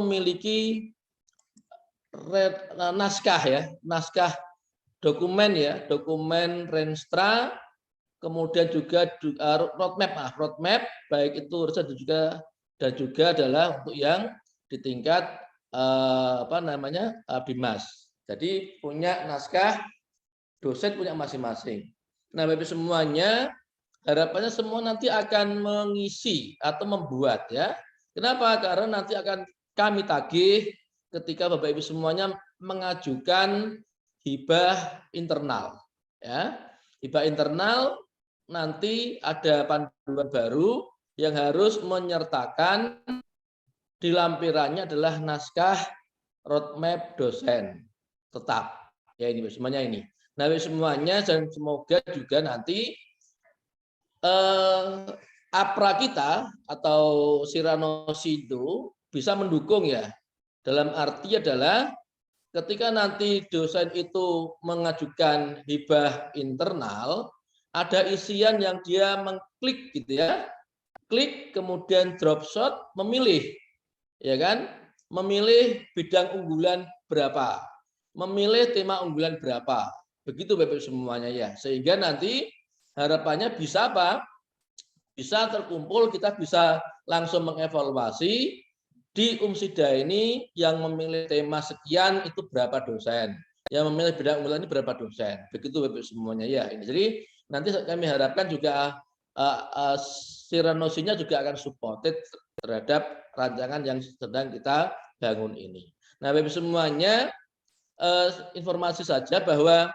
memiliki naskah ya, naskah dokumen ya, dokumen Renstra, kemudian juga roadmap baik itu riset dan juga adalah untuk yang di tingkat BIMAS. Jadi punya naskah, dosen punya masing-masing. Nah, Bapak semuanya harapannya semua nanti akan mengisi atau membuat ya. Kenapa? Karena nanti akan kami tagih ketika Bapak Ibu semuanya mengajukan hibah internal ya. Hibah internal nanti ada panduan baru yang harus menyertakan di lampirannya adalah naskah roadmap dosen tetap. Ya ini semuanya ini. Nah, semuanya dan semoga juga nanti APRA kita atau Siranosi itu bisa mendukung ya. Dalam arti adalah ketika nanti dosen itu mengajukan hibah internal, ada isian yang dia mengklik gitu ya. Klik kemudian drop shot memilih. Ya kan? Memilih bidang unggulan berapa. Memilih tema unggulan berapa. Begitu Bapak semuanya ya. Sehingga nanti harapannya bisa apa? Bisa terkumpul, kita bisa langsung mengevaluasi di Umsida ini yang memilih tema sekian itu berapa dosen, yang memilih bidang unggulan ini berapa dosen. Begitu Bapak semuanya ya. Jadi nanti kami harapkan juga Siranosinya juga akan supported terhadap rancangan yang sedang kita bangun ini. Nah, Bapak semuanya informasi saja bahwa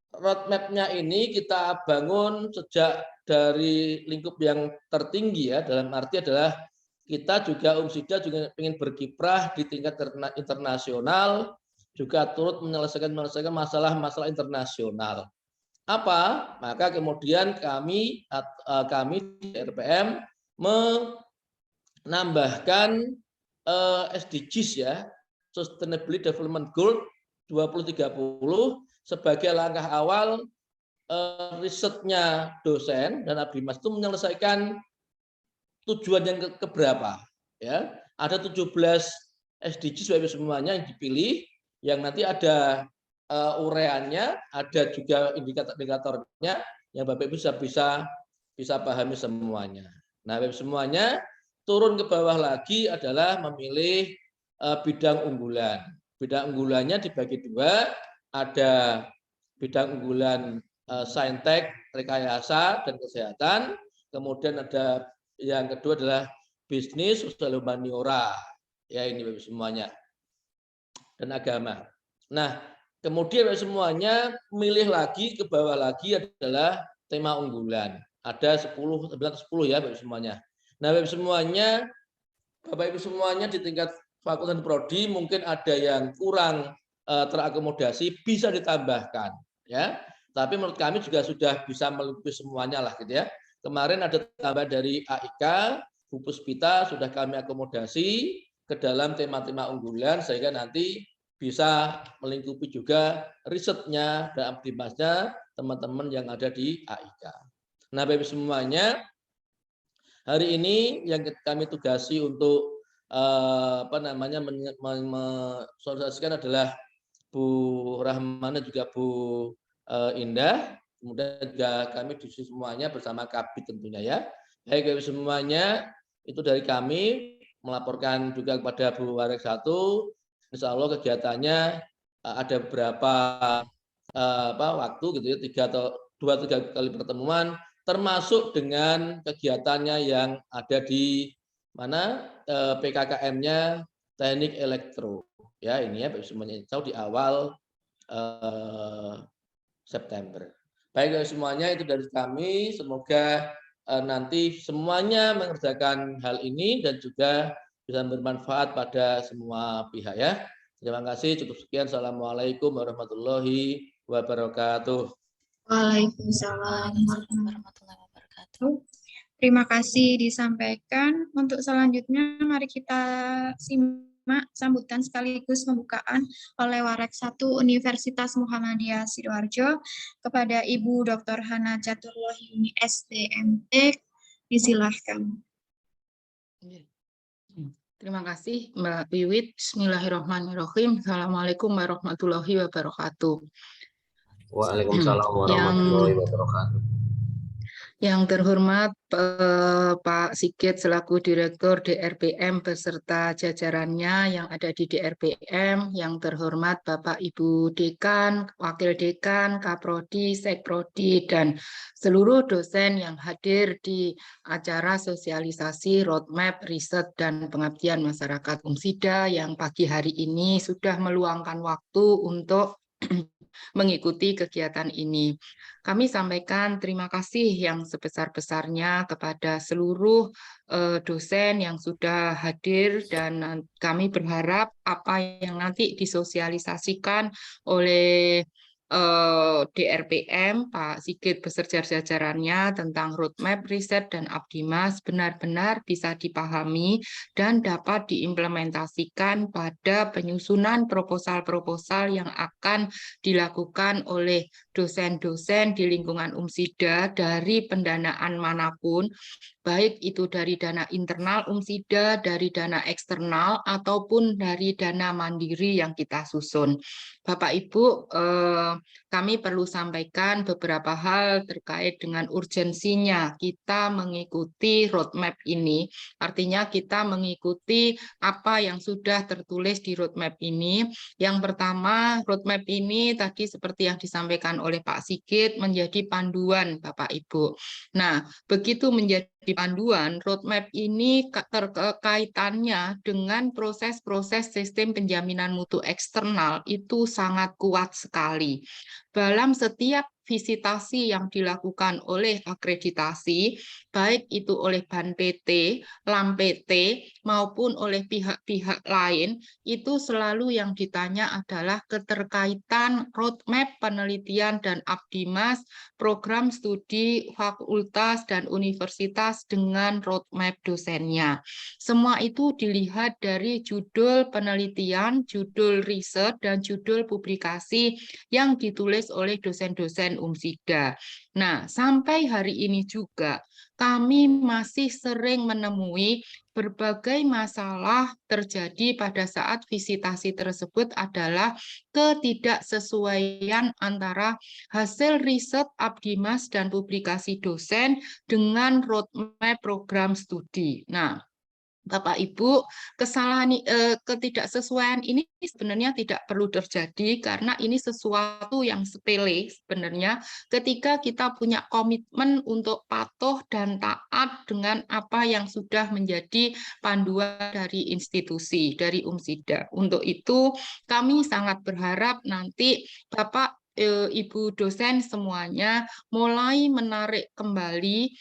roadmap-nya ini kita bangun sejak dari lingkup yang tertinggi ya, dalam arti adalah kita juga Umsida juga ingin berkiprah di tingkat internasional, juga turut menyelesaikan masalah-masalah internasional. Apa? Maka kemudian kami di RPM menambahkan SDGs ya, Sustainability Development Goal 2030 sebagai langkah awal risetnya dosen dan Abimas itu menyelesaikan tujuan yang keberapa ya. Ada 17 SDGs Bapak semuanya yang dipilih, yang nanti ada ureannya, ada juga indikator-indikatornya yang Bapak Ibu bisa pahami semuanya. Nah, Bapak semuanya turun ke bawah lagi adalah memilih bidang unggulan. Bidang unggulannya dibagi dua, ada bidang unggulan saintek, rekayasa dan kesehatan. Kemudian ada yang kedua adalah bisnis, sosial humaniora. Ya ini Bapak semuanya. Dan agama. Nah, kemudian Bapak semuanya milih lagi ke bawah lagi adalah tema unggulan. Ada 10 ya Bapak semuanya. Nah, Bapak semuanya Bapak Ibu semuanya di tingkat fakultas dan prodi mungkin ada yang kurang terakomodasi, bisa ditambahkan ya. Tapi menurut kami juga sudah bisa melebih semuanya lah gitu ya. Kemarin ada tambahan dari AIK, Bu Puspita sudah kami akomodasi ke dalam tema-tema unggulan sehingga nanti bisa melingkupi juga risetnya dan abdimasnya teman-teman yang ada di AIK. Nah, Bapak Ibu semuanya, hari ini yang kami tugasi untuk mensosialisasikan adalah Bu Rahmana juga Bu Indah, kemudian juga kami diskusi semuanya bersama Kabit tentunya ya. Baik Bapak semuanya, itu dari kami melaporkan juga kepada Bu Warek 1. Insya Allah kegiatannya ada beberapa waktu gitu ya, 2-3 kali pertemuan, termasuk dengan kegiatannya yang ada di mana PKKM-nya teknik elektro. Ya ini ya semuanya di awal September. Baik semuanya itu dari kami. Semoga nanti semuanya mengerjakan hal ini dan juga bisa bermanfaat pada semua pihak ya. Terima kasih. Cukup sekian. Assalamualaikum warahmatullahi wabarakatuh. Waalaikumsalam warahmatullahi wabarakatuh. Terima kasih disampaikan. Untuk selanjutnya mari kita simak sambutan sekaligus pembukaan oleh Warek 1 Universitas Muhammadiyah Sidoarjo kepada Ibu Dr. Hana Caturwahyuni SDMT. Disilahkan. Terima kasih Mbak Wiwit. Bismillahirrahmanirrahim. Assalamualaikum warahmatullahi wabarakatuh. Waalaikumsalam warahmatullahi Yang wabarakatuh. Yang terhormat Pak Sigit selaku Direktur DRPM beserta jajarannya yang ada di DRPM, yang terhormat Bapak Ibu Dekan, Wakil Dekan, Kaprodi, Sekprodi, dan seluruh dosen yang hadir di acara sosialisasi roadmap riset dan pengabdian masyarakat Umsida yang pagi hari ini sudah meluangkan waktu untuk mengikuti kegiatan ini. Kami sampaikan terima kasih yang sebesar-besarnya kepada seluruh dosen yang sudah hadir dan kami berharap apa yang nanti disosialisasikan oleh DRPM, Pak Sigit beserta jajarannya tentang roadmap riset dan Abdimas benar-benar bisa dipahami dan dapat diimplementasikan pada penyusunan proposal-proposal yang akan dilakukan oleh dosen-dosen di lingkungan Umsida dari pendanaan manapun, baik itu dari dana internal Umsida, dari dana eksternal, ataupun dari dana mandiri yang kita susun. Bapak Ibu, kami perlu sampaikan beberapa hal terkait dengan urgensinya kita mengikuti roadmap ini. Artinya kita mengikuti apa yang sudah tertulis di roadmap ini. Yang pertama, roadmap ini tadi seperti yang disampaikan oleh Pak Sigit menjadi panduan Bapak Ibu. Nah, begitu menjadi panduan, roadmap ini terkaitannya dengan proses-proses sistem penjaminan mutu eksternal itu sangat kuat sekali. Dalam setiap visitasi yang dilakukan oleh akreditasi, baik itu oleh BAN PT, LAM PT, maupun oleh pihak-pihak lain, itu selalu yang ditanya adalah keterkaitan roadmap penelitian dan Abdimas, program studi fakultas dan universitas dengan roadmap dosennya. Semua itu dilihat dari judul penelitian, judul riset, dan judul publikasi yang ditulis oleh dosen-dosen Umsida. Nah, sampai hari ini juga kami masih sering menemui berbagai masalah terjadi pada saat visitasi tersebut adalah ketidaksesuaian antara hasil riset Abdimas dan publikasi dosen dengan roadmap program studi. Nah, Bapak Ibu, ketidaksesuaian ini sebenarnya tidak perlu terjadi karena ini sesuatu yang sepele sebenarnya ketika kita punya komitmen untuk patuh dan taat dengan apa yang sudah menjadi panduan dari institusi, dari Umsida. Untuk itu kami sangat berharap nanti Bapak Ibu dosen semuanya mulai menarik kembali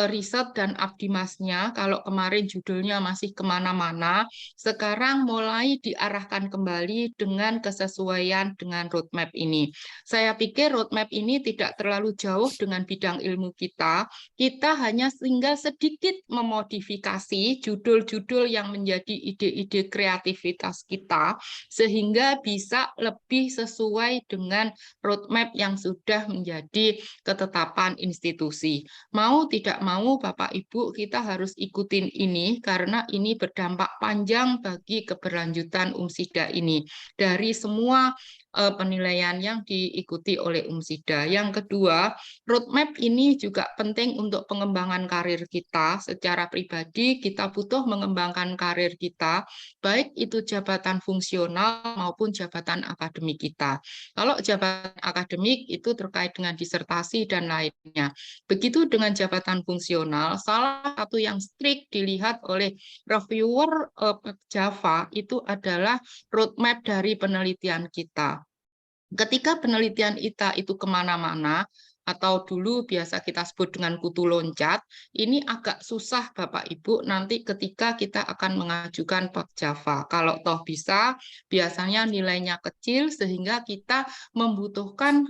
riset dan Abdimasnya. Kalau kemarin judulnya masih kemana-mana, sekarang mulai diarahkan kembali dengan kesesuaian dengan roadmap ini. Saya pikir roadmap ini tidak terlalu jauh dengan bidang ilmu kita. Kita hanya tinggal sedikit memodifikasi judul-judul yang menjadi ide-ide kreativitas kita, sehingga bisa lebih sesuai dengan roadmap yang sudah menjadi ketetapan institusi. Mau tidak mau Bapak Ibu kita harus ikutin ini karena ini berdampak panjang bagi keberlanjutan Umsida ini dari semua penilaian yang diikuti oleh Umsida. Yang kedua, roadmap ini juga penting untuk pengembangan karir kita. Secara pribadi kita butuh mengembangkan karir kita, baik itu jabatan fungsional maupun jabatan akademik kita. Kalau jabatan akademik itu terkait dengan disertasi dan lainnya. Begitu dengan jabatan fungsional, salah satu yang strict dilihat oleh reviewer Java itu adalah roadmap dari penelitian kita. Ketika penelitian kita itu kemana-mana, atau dulu biasa kita sebut dengan kutu loncat, ini agak susah Bapak Ibu nanti ketika kita akan mengajukan Pak Java. Kalau toh bisa, biasanya nilainya kecil sehingga kita membutuhkan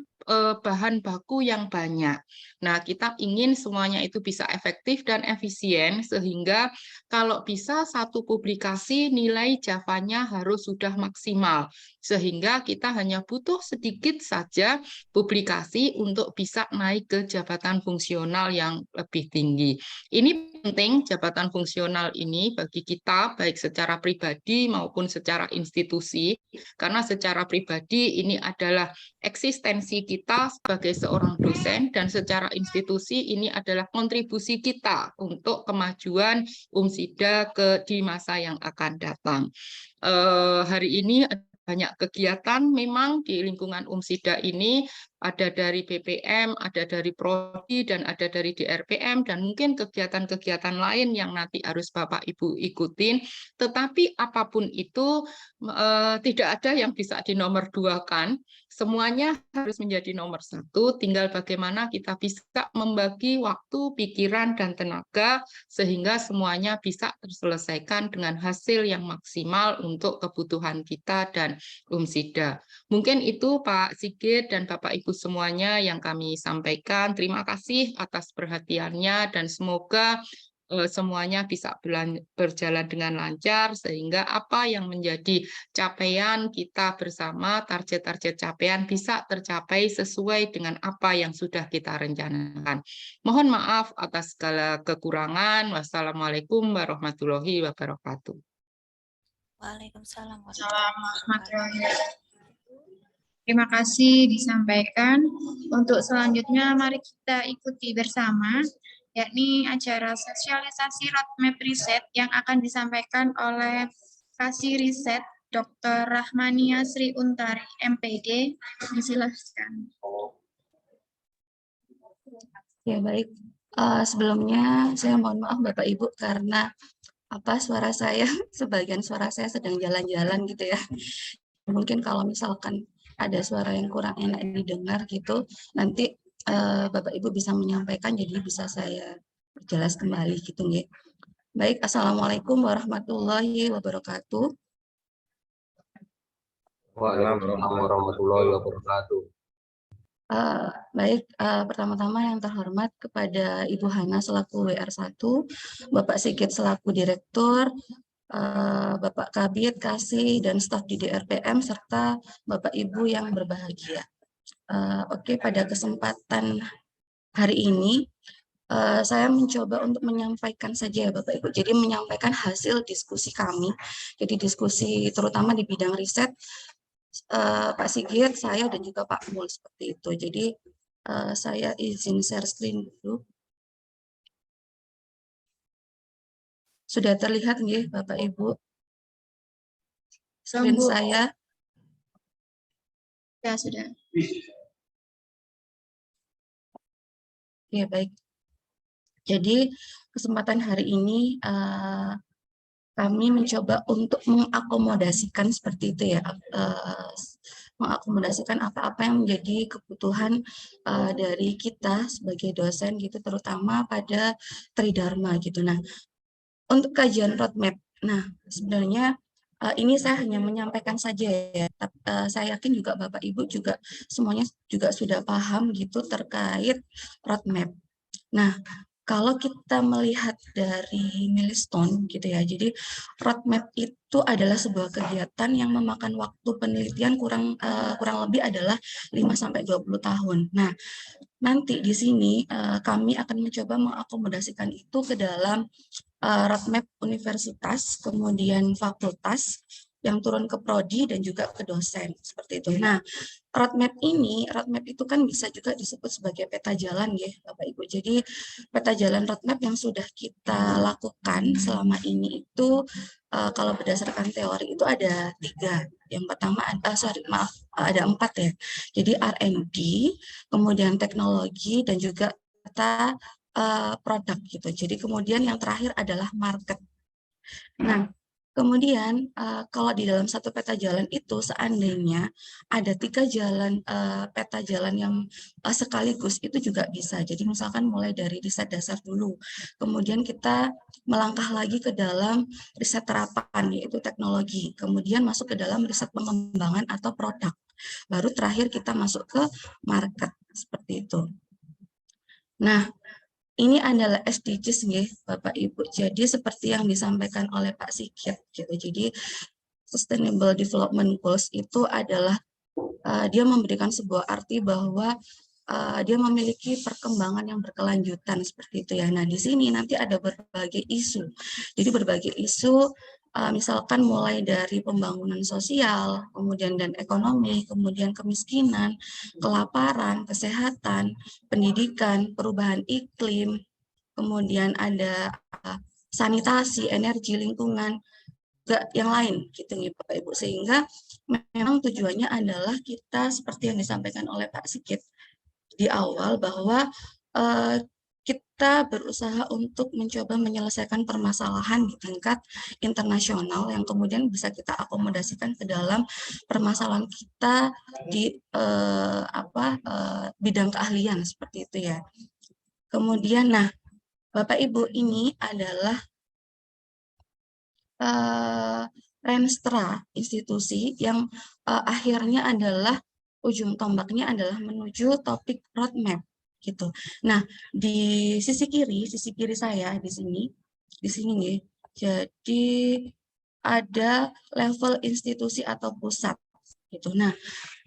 bahan baku yang banyak. Nah, kita ingin semuanya itu bisa efektif dan efisien, sehingga kalau bisa satu publikasi nilai Java-nya harus sudah maksimal, sehingga kita hanya butuh sedikit saja publikasi untuk bisa naik ke jabatan fungsional yang lebih tinggi. Ini penting, jabatan fungsional ini bagi kita, baik secara pribadi maupun secara institusi, karena secara pribadi ini adalah eksistensi kita sebagai seorang dosen, dan secara institusi ini adalah kontribusi kita untuk kemajuan UMSIDA di masa yang akan datang. Hari ini banyak kegiatan memang di lingkungan UMSIDA ini, ada dari BPM, ada dari Prodi, dan ada dari DRPM, dan mungkin kegiatan-kegiatan lain yang nanti harus Bapak Ibu ikutin. Tetapi apapun itu tidak ada yang bisa dinomorduakan, semuanya harus menjadi nomor satu, tinggal bagaimana kita bisa membagi waktu, pikiran, dan tenaga sehingga semuanya bisa terselesaikan dengan hasil yang maksimal untuk kebutuhan kita dan UMSIDA. Mungkin itu Pak Sigit dan Bapak Ibu semuanya yang kami sampaikan. Terima kasih atas perhatiannya dan semoga semuanya bisa berjalan dengan lancar sehingga apa yang menjadi capaian kita bersama, target-target capaian bisa tercapai sesuai dengan apa yang sudah kita rencanakan. Mohon maaf atas segala kekurangan. Wassalamualaikum warahmatullahi wabarakatuh. Waalaikumsalam warahmatullahi wabarakatuh. Terima kasih disampaikan. Untuk selanjutnya mari kita ikuti bersama, yakni acara sosialisasi roadmap riset yang akan disampaikan oleh Kasih Riset Dr. Rahmania Sri Untari, MPD. Disilahkan. Ya baik, sebelumnya saya mohon maaf Bapak Ibu karena suara saya, sebagian suara saya sedang jalan-jalan gitu ya. Mungkin kalau misalkan ada suara yang kurang enak didengar gitu, nanti Bapak Ibu bisa menyampaikan, jadi bisa saya jelas kembali gitu nggih. Baik, Assalamualaikum warahmatullahi wabarakatuh. Waalaikumsalam warahmatullahi wabarakatuh. Baik, pertama-tama yang terhormat kepada Ibu Hana selaku WR1, Bapak Sigit selaku Direktur, Bapak Kabid, Kasih, dan staf di DRPM, serta Bapak Ibu yang berbahagia. Oke, pada kesempatan hari ini, saya mencoba untuk menyampaikan saja ya Bapak Ibu, jadi menyampaikan hasil diskusi kami, jadi diskusi terutama di bidang riset, Pak Sigit, saya, dan juga Pak Mul, seperti itu. Jadi, saya izin share screen dulu. Sudah terlihat nggih Bapak Ibu? Screen saya? Ya, sudah. Ya, baik. Jadi, kesempatan hari ini kami mencoba untuk mengakomodasikan seperti itu ya, mengakomodasikan apa-apa yang menjadi kebutuhan dari kita sebagai dosen gitu, terutama pada Tridharma gitu. Nah, untuk kajian roadmap, nah sebenarnya ini saya hanya menyampaikan saja ya, saya yakin juga Bapak Ibu juga semuanya juga sudah paham gitu terkait roadmap. Nah, kalau kita melihat dari Milestone gitu ya, jadi roadmap itu adalah sebuah kegiatan yang memakan waktu penelitian kurang lebih adalah 5-20 tahun. Nah, nanti di sini kami akan mencoba mengakomodasikan itu ke dalam roadmap universitas, kemudian fakultas, yang turun ke prodi dan juga ke dosen seperti itu. Nah, roadmap itu kan bisa juga disebut sebagai peta jalan ya Bapak Ibu. Jadi peta jalan roadmap yang sudah kita lakukan selama ini itu kalau berdasarkan teori itu ada 3. Yang pertama ada 4 ya. Jadi R&D, kemudian teknologi, dan juga peta produk gitu. Jadi kemudian yang terakhir adalah market. Nah, Kemudian kalau di dalam satu peta jalan itu seandainya ada 3 jalan peta jalan yang sekaligus itu juga bisa. Jadi misalkan mulai dari riset dasar dulu, kemudian kita melangkah lagi ke dalam riset terapan yaitu teknologi, kemudian masuk ke dalam riset pengembangan atau produk, baru terakhir kita masuk ke market seperti itu. Nah, ini adalah SDGs nggih, Bapak Ibu. Jadi seperti yang disampaikan oleh Pak Sigit gitu. Jadi Sustainable Development Goals itu adalah dia memberikan sebuah arti bahwa dia memiliki perkembangan yang berkelanjutan seperti itu ya. Nah, di sini nanti ada berbagai isu. Jadi berbagai isu misalkan mulai dari pembangunan sosial, kemudian dan ekonomi, kemudian kemiskinan, kelaparan, kesehatan, pendidikan, perubahan iklim, kemudian ada sanitasi, energi, lingkungan, yang lain gitu nih Bapak Ibu. Sehingga memang tujuannya adalah kita seperti yang disampaikan oleh Pak Sigit di awal bahwa kita berusaha untuk mencoba menyelesaikan permasalahan di tingkat internasional yang kemudian bisa kita akomodasikan ke dalam permasalahan kita di bidang keahlian seperti itu ya. Kemudian, nah Bapak Ibu ini adalah Renstra institusi yang akhirnya adalah ujung tombaknya adalah menuju topik roadmap gitu. Nah, di sisi kiri saya di sini nih. Jadi ada level institusi atau pusat gitu. Nah,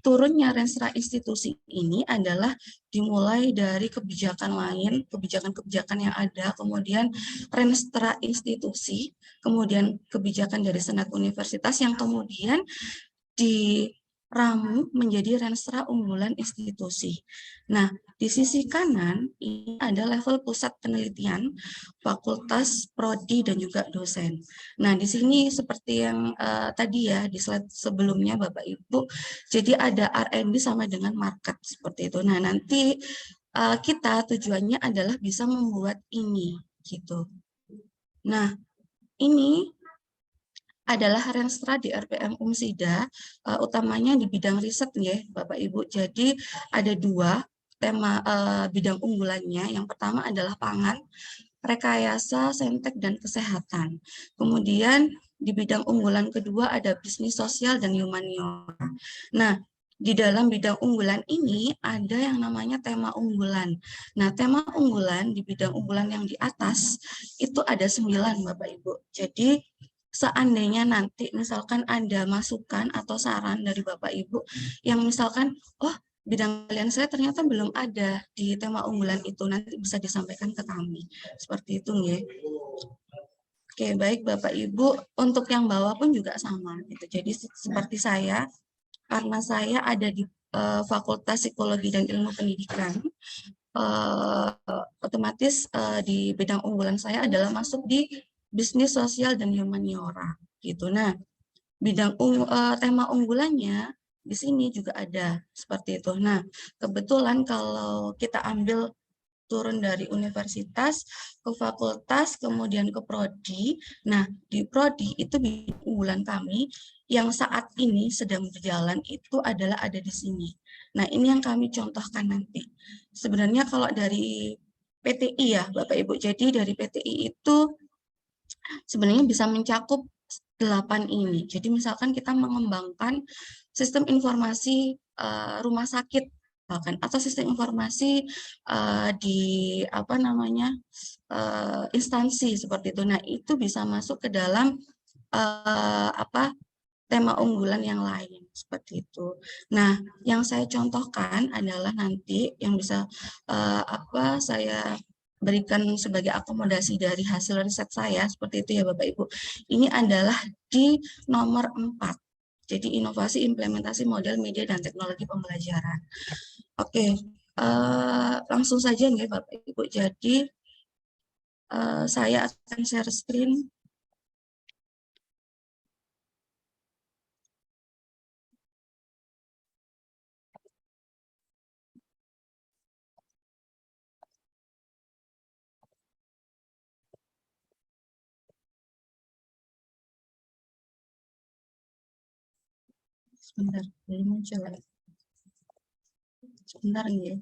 turunnya Renstra institusi ini adalah dimulai dari kebijakan lain, kebijakan-kebijakan yang ada, kemudian Renstra institusi, kemudian kebijakan dari Senat Universitas yang kemudian diramu menjadi Renstra unggulan institusi. Nah, di sisi kanan ini ada level pusat penelitian, fakultas, prodi, dan juga dosen. Nah, di sini seperti yang tadi ya di slide sebelumnya Bapak Ibu, jadi ada R&D sama dengan market seperti itu. Nah, nanti kita tujuannya adalah bisa membuat ini gitu. Nah, ini adalah Renstra di RPM Umsida, utamanya di bidang riset ya Bapak Ibu. Jadi ada 2 tema bidang unggulannya. Yang pertama adalah pangan, rekayasa, saintek, dan kesehatan. Kemudian di bidang unggulan kedua ada bisnis sosial dan humaniora. Nah, di dalam bidang unggulan ini ada yang namanya tema unggulan. Nah, tema unggulan di bidang unggulan yang di atas itu ada 9 Bapak Ibu. Jadi seandainya nanti misalkan ada masukan atau saran dari Bapak Ibu yang misalkan, oh bidang kalian saya ternyata belum ada di tema unggulan itu, nanti bisa disampaikan ke kami. Seperti itu ya. Oke, baik Bapak Ibu, untuk yang bawah pun juga sama gitu. Jadi seperti saya, karena saya ada di Fakultas Psikologi dan Ilmu Pendidikan, otomatis di bidang unggulan saya adalah masuk di bisnis sosial dan humaniora gitu. Nah, bidang tema unggulannya di sini juga ada seperti itu. Nah, kebetulan kalau kita ambil turun dari universitas ke fakultas, kemudian ke prodi. Nah, di prodi itu bidang unggulan kami yang saat ini sedang berjalan itu adalah ada di sini. Nah, ini yang kami contohkan nanti. Sebenarnya kalau dari PTI ya, Bapak Ibu. Jadi dari PTI itu sebenarnya bisa mencakup 8 ini. Jadi misalkan kita mengembangkan sistem informasi rumah sakit bahkan atau sistem informasi di instansi seperti itu. Nah, itu bisa masuk ke dalam tema unggulan yang lain seperti itu. Nah, yang saya contohkan adalah nanti yang bisa saya berikan sebagai akomodasi dari hasil riset saya seperti itu ya Bapak Ibu. Ini adalah di nomor 4. Jadi inovasi implementasi model media dan teknologi pembelajaran. Oke, langsung saja nih Bapak Ibu. Jadi saya akan share screen. Sebentar, belum muncul. Sebentar ya.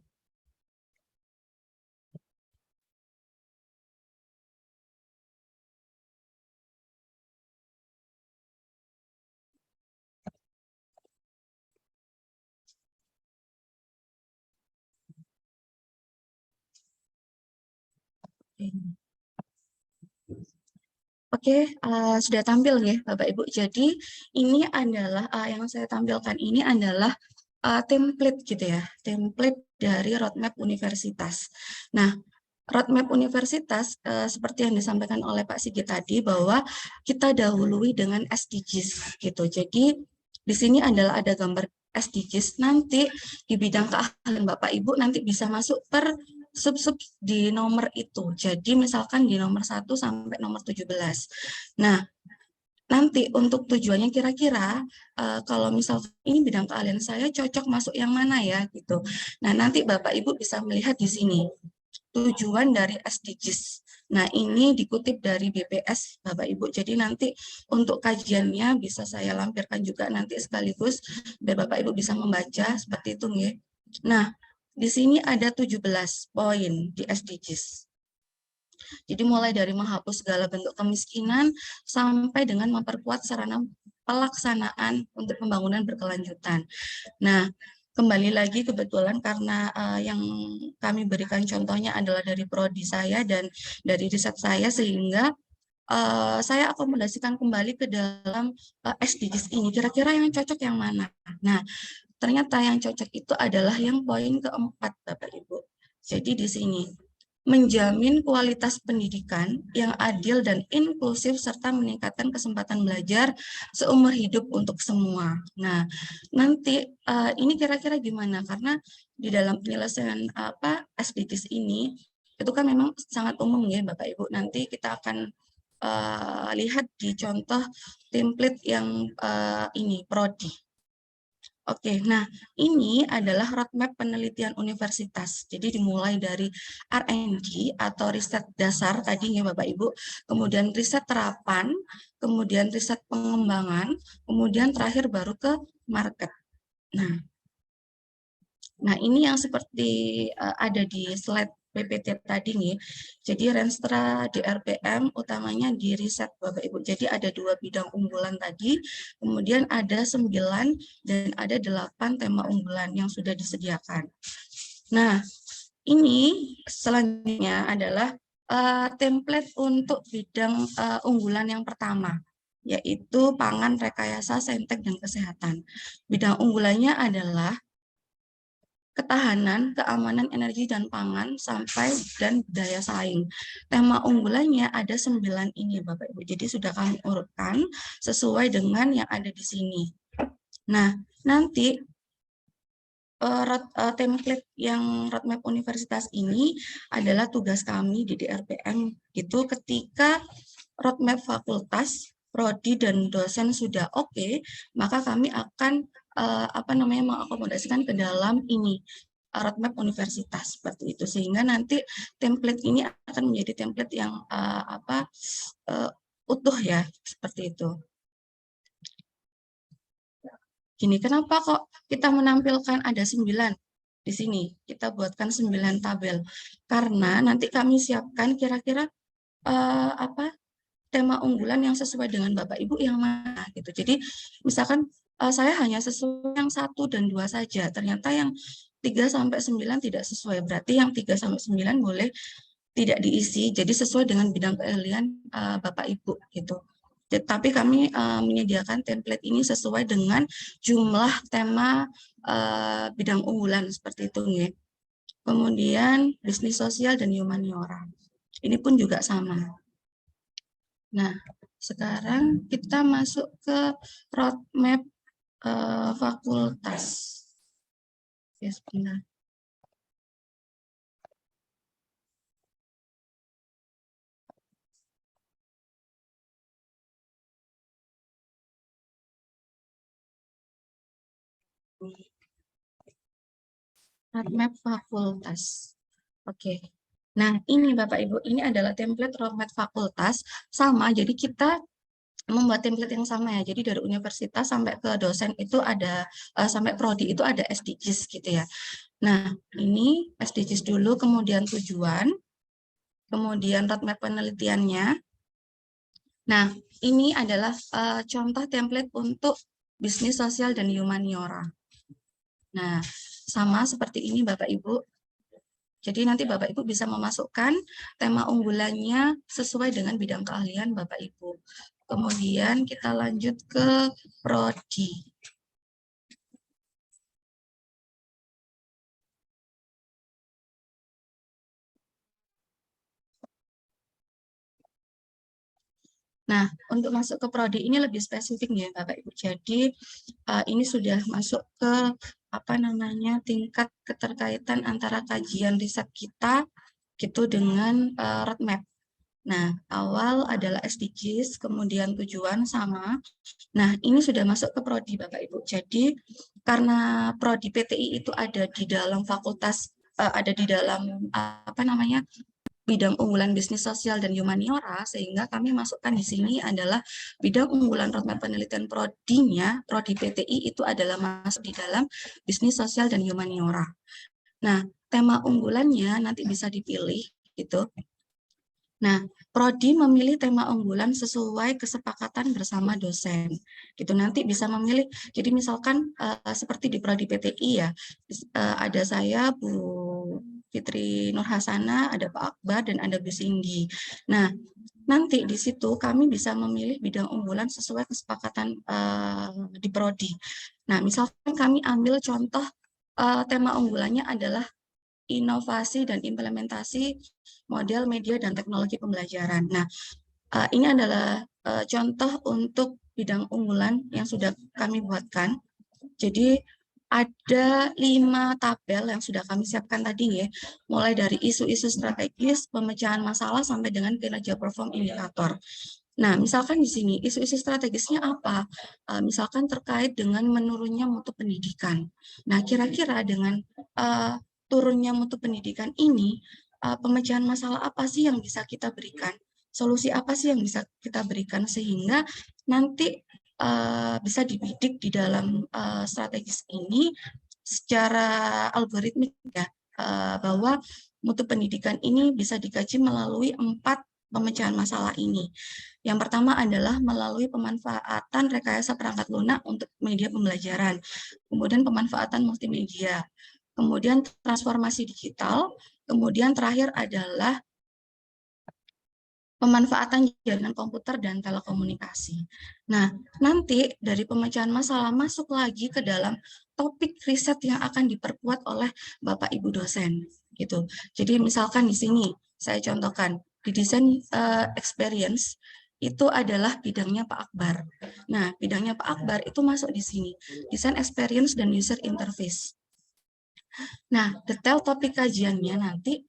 Oke, sudah tampil ya Bapak Ibu. Jadi ini adalah yang saya tampilkan ini adalah template gitu ya, template dari roadmap universitas. Nah, roadmap universitas seperti yang disampaikan oleh Pak Sigit tadi bahwa kita dahului dengan SDGs gitu. Jadi di sini adalah ada gambar SDGs. Nanti di bidang keahlian Bapak Ibu nanti bisa masuk per sub-sub di nomor itu. Jadi misalkan di nomor 1 sampai nomor 17. Nah, nanti untuk tujuannya kira-kira kalau misalkan ini bidang keahlian saya cocok masuk yang mana ya gitu. Nah, nanti Bapak Ibu bisa melihat di sini tujuan dari SDGs. Nah, ini dikutip dari BPS Bapak Ibu. Jadi nanti untuk kajiannya bisa saya lampirkan juga nanti sekaligus biar Bapak Ibu bisa membaca seperti itu ya. Nah, di sini ada 17 poin di SDGs. Jadi mulai dari menghapus segala bentuk kemiskinan sampai dengan memperkuat sarana pelaksanaan untuk pembangunan berkelanjutan. Nah, kembali lagi kebetulan karena yang kami berikan contohnya adalah dari prodi saya dan dari riset saya sehingga saya akomodasikan kembali ke dalam SDGs ini. Kira-kira yang cocok yang mana? Nah, ternyata yang cocok itu adalah yang poin keempat, Bapak Ibu. Jadi di sini menjamin kualitas pendidikan yang adil dan inklusif serta meningkatkan kesempatan belajar seumur hidup untuk semua. Nah, nanti ini kira-kira gimana? Karena di dalam penyelesaian SDGs ini itu kan memang sangat umum ya Bapak Ibu. Nanti kita akan lihat di contoh template yang ini prodi. Oke, nah ini adalah roadmap penelitian universitas. Jadi dimulai dari R&D atau riset dasar tadi ya Bapak Ibu, kemudian riset terapan, kemudian riset pengembangan, kemudian terakhir baru ke market. Nah ini yang seperti ada di slide PPT tadi nih. Jadi Renstra DRPM utamanya di riset Bapak Ibu. Jadi ada 2 bidang unggulan tadi, kemudian ada 9 dan ada 8 tema unggulan yang sudah disediakan. Nah, ini selanjutnya adalah template untuk bidang unggulan yang pertama, yaitu pangan, rekayasa, saintek, dan kesehatan. Bidang unggulannya adalah ketahanan, keamanan energi dan pangan, sampai dan daya saing. Tema unggulannya ada 9 ini Bapak Ibu. Jadi sudah kami urutkan sesuai dengan yang ada di sini. Nah, nanti template yang roadmap universitas ini adalah tugas kami di DRPM itu ketika roadmap fakultas, prodi dan dosen sudah oke, maka kami akan mengakomodasikan ke dalam ini roadmap universitas seperti itu, sehingga nanti template ini akan menjadi template yang utuh ya seperti itu. Gini, kenapa kok kita menampilkan ada 9 di sini? Kita buatkan 9 tabel karena nanti kami siapkan kira-kira tema unggulan yang sesuai dengan Bapak Ibu yang mana gitu. Jadi misalkan saya hanya sesuai yang 1 dan 2 saja. Ternyata yang 3 sampai 9 tidak sesuai. Berarti yang 3 sampai 9 boleh tidak diisi. Jadi sesuai dengan bidang keahlian Bapak Ibu gitu. Tapi kami menyediakan template ini sesuai dengan jumlah tema bidang unggulan seperti itu ya. Kemudian bisnis sosial dan humaniora. Ini pun juga sama. Nah, sekarang kita masuk ke roadmap fakultas. Ya, sebentar. Roadmap fakultas. Oke. Nah, ini Bapak Ibu, ini adalah template roadmap fakultas sama. Jadi kita membuat template yang sama ya. Jadi dari universitas sampai ke dosen itu ada sampai prodi itu ada SDGs gitu ya. Nah, ini SDGs dulu, kemudian tujuan, kemudian roadmap penelitiannya. Nah, ini adalah contoh template untuk bisnis sosial dan humaniora. Nah, sama seperti ini Bapak Ibu. Jadi nanti Bapak Ibu bisa memasukkan tema unggulannya sesuai dengan bidang keahlian Bapak Ibu. Kemudian kita lanjut ke prodi. Nah, untuk masuk ke prodi ini lebih spesifik ya Bapak Ibu. Jadi ini sudah masuk ke tingkat keterkaitan antara kajian riset kita gitu dengan roadmap. Nah, awal adalah SDGs, kemudian tujuan sama. Nah, ini sudah masuk ke prodi Bapak Ibu. Jadi karena prodi PTI itu ada di dalam fakultas, ada di dalam bidang unggulan bisnis sosial dan humaniora, sehingga kami masukkan di sini adalah bidang unggulan roadmap penelitian prodinya, prodi PTI itu adalah masuk di dalam bisnis sosial dan humaniora. Nah, tema unggulannya nanti bisa dipilih gitu. Nah, prodi memilih tema unggulan sesuai kesepakatan bersama dosen. Gitu nanti bisa memilih. Jadi misalkan seperti di prodi PTI ya, ada saya Bu Fitri Nur Hasana, ada Pak Akbar dan ada Bu Cindy. Nah, nanti di situ kami bisa memilih bidang unggulan sesuai kesepakatan di prodi. Nah, misalkan kami ambil contoh tema unggulannya adalah inovasi dan implementasi model media dan teknologi pembelajaran. Nah, ini adalah contoh untuk bidang unggulan yang sudah kami buatkan. Jadi ada 5 tabel yang sudah kami siapkan tadi ya, mulai dari isu-isu strategis, pemecahan masalah, sampai dengan kinerja perform indikator. Nah, misalkan di sini isu-isu strategisnya apa? Misalkan terkait dengan menurunnya mutu pendidikan. Nah, kira-kira dengan turunnya mutu pendidikan ini, pemecahan masalah apa sih yang bisa kita berikan? Solusi apa sih yang bisa kita berikan sehingga nanti bisa dibidik di dalam strategis ini secara algoritmik ya, bahwa mutu pendidikan ini bisa dikaji melalui 4 pemecahan masalah ini. Yang pertama adalah melalui pemanfaatan rekayasa perangkat lunak untuk media pembelajaran, kemudian pemanfaatan multimedia, kemudian transformasi digital, kemudian terakhir adalah pemanfaatan jaringan komputer dan telekomunikasi. Nah, nanti dari pemecahan masalah masuk lagi ke dalam topik riset yang akan diperkuat oleh Bapak Ibu dosen gitu. Jadi misalkan di sini saya contohkan di desain experience itu adalah bidangnya Pak Akbar. Nah, bidangnya Pak Akbar itu masuk di sini, desain experience dan user interface. Nah, detail topik kajiannya nanti